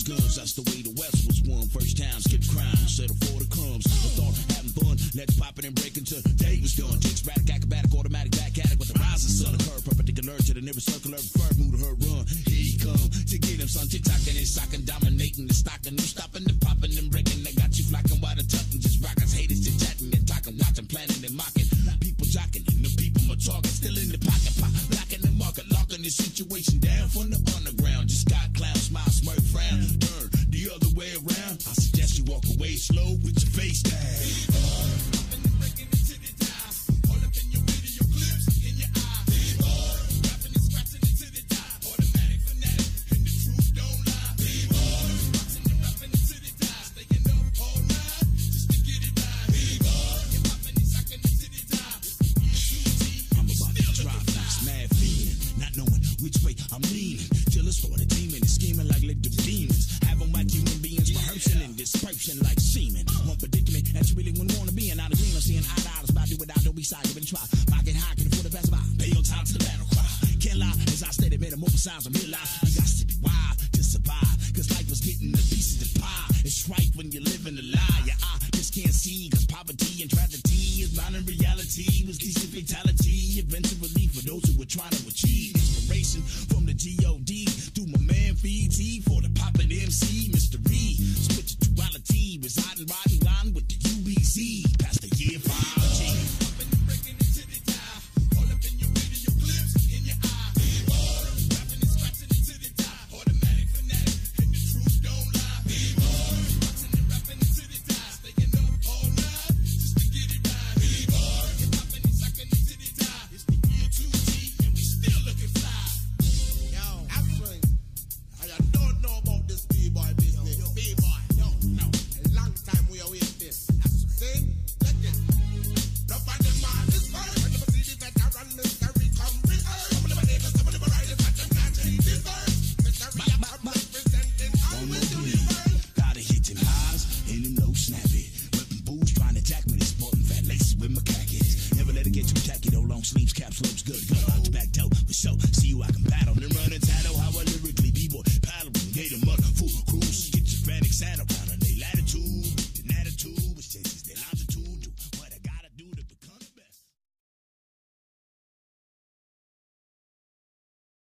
guns, that's the way the West was won. First time, skip crime, settle for the crumbs. The thought of having fun, let's pop it and break into day was done. Ticks, radic, acrobatic, automatic, back at it with the rising sun. A curve perpendicular to the nearest circle, every curve, move to her run. Here he come to get him, son. Tick-tocking and socking, dominating the stocking, no stopping the popping and breaking. They got you flocking while the tucking, just rocking, haters, just chatting and talking, watching, planning and mocking. People jocking, and the people are talking, still in the pocket, pop, locking the market, locking the situation down from the underground. Just got clown, smile, smirk, frown, turn the other way around. I suggest you walk away slow with your face down. Which way I'm leaning till it started teaming and scheming like little demons. Have them like human beings, rehearsing and dispersing like semen. One predicament that you really wouldn't want to be in. Out of green, I'm seeing eye to eye, about do without, don't be side, give it a try. Pocket high, can afford the best buy. Pay your time to the battle cry. Can't lie, as I stated, made a more signs of real life. You got to be wild to survive, cause life was getting a piece of the pie. It's right when you're living a lie. Your eye just can't see, cause poverty and tragedy is blind in reality. Was decent fatality, eventually for those who were trying to achieve. Inspiration from the G.O.D. through my man VT for the poppin' MC mystery. Spirituality residing, riding line with the UBC. Past the year 5G. Sleeves, caps, looks good. Go out the back door for show. See you, I can battle. Then run and tattle how I live.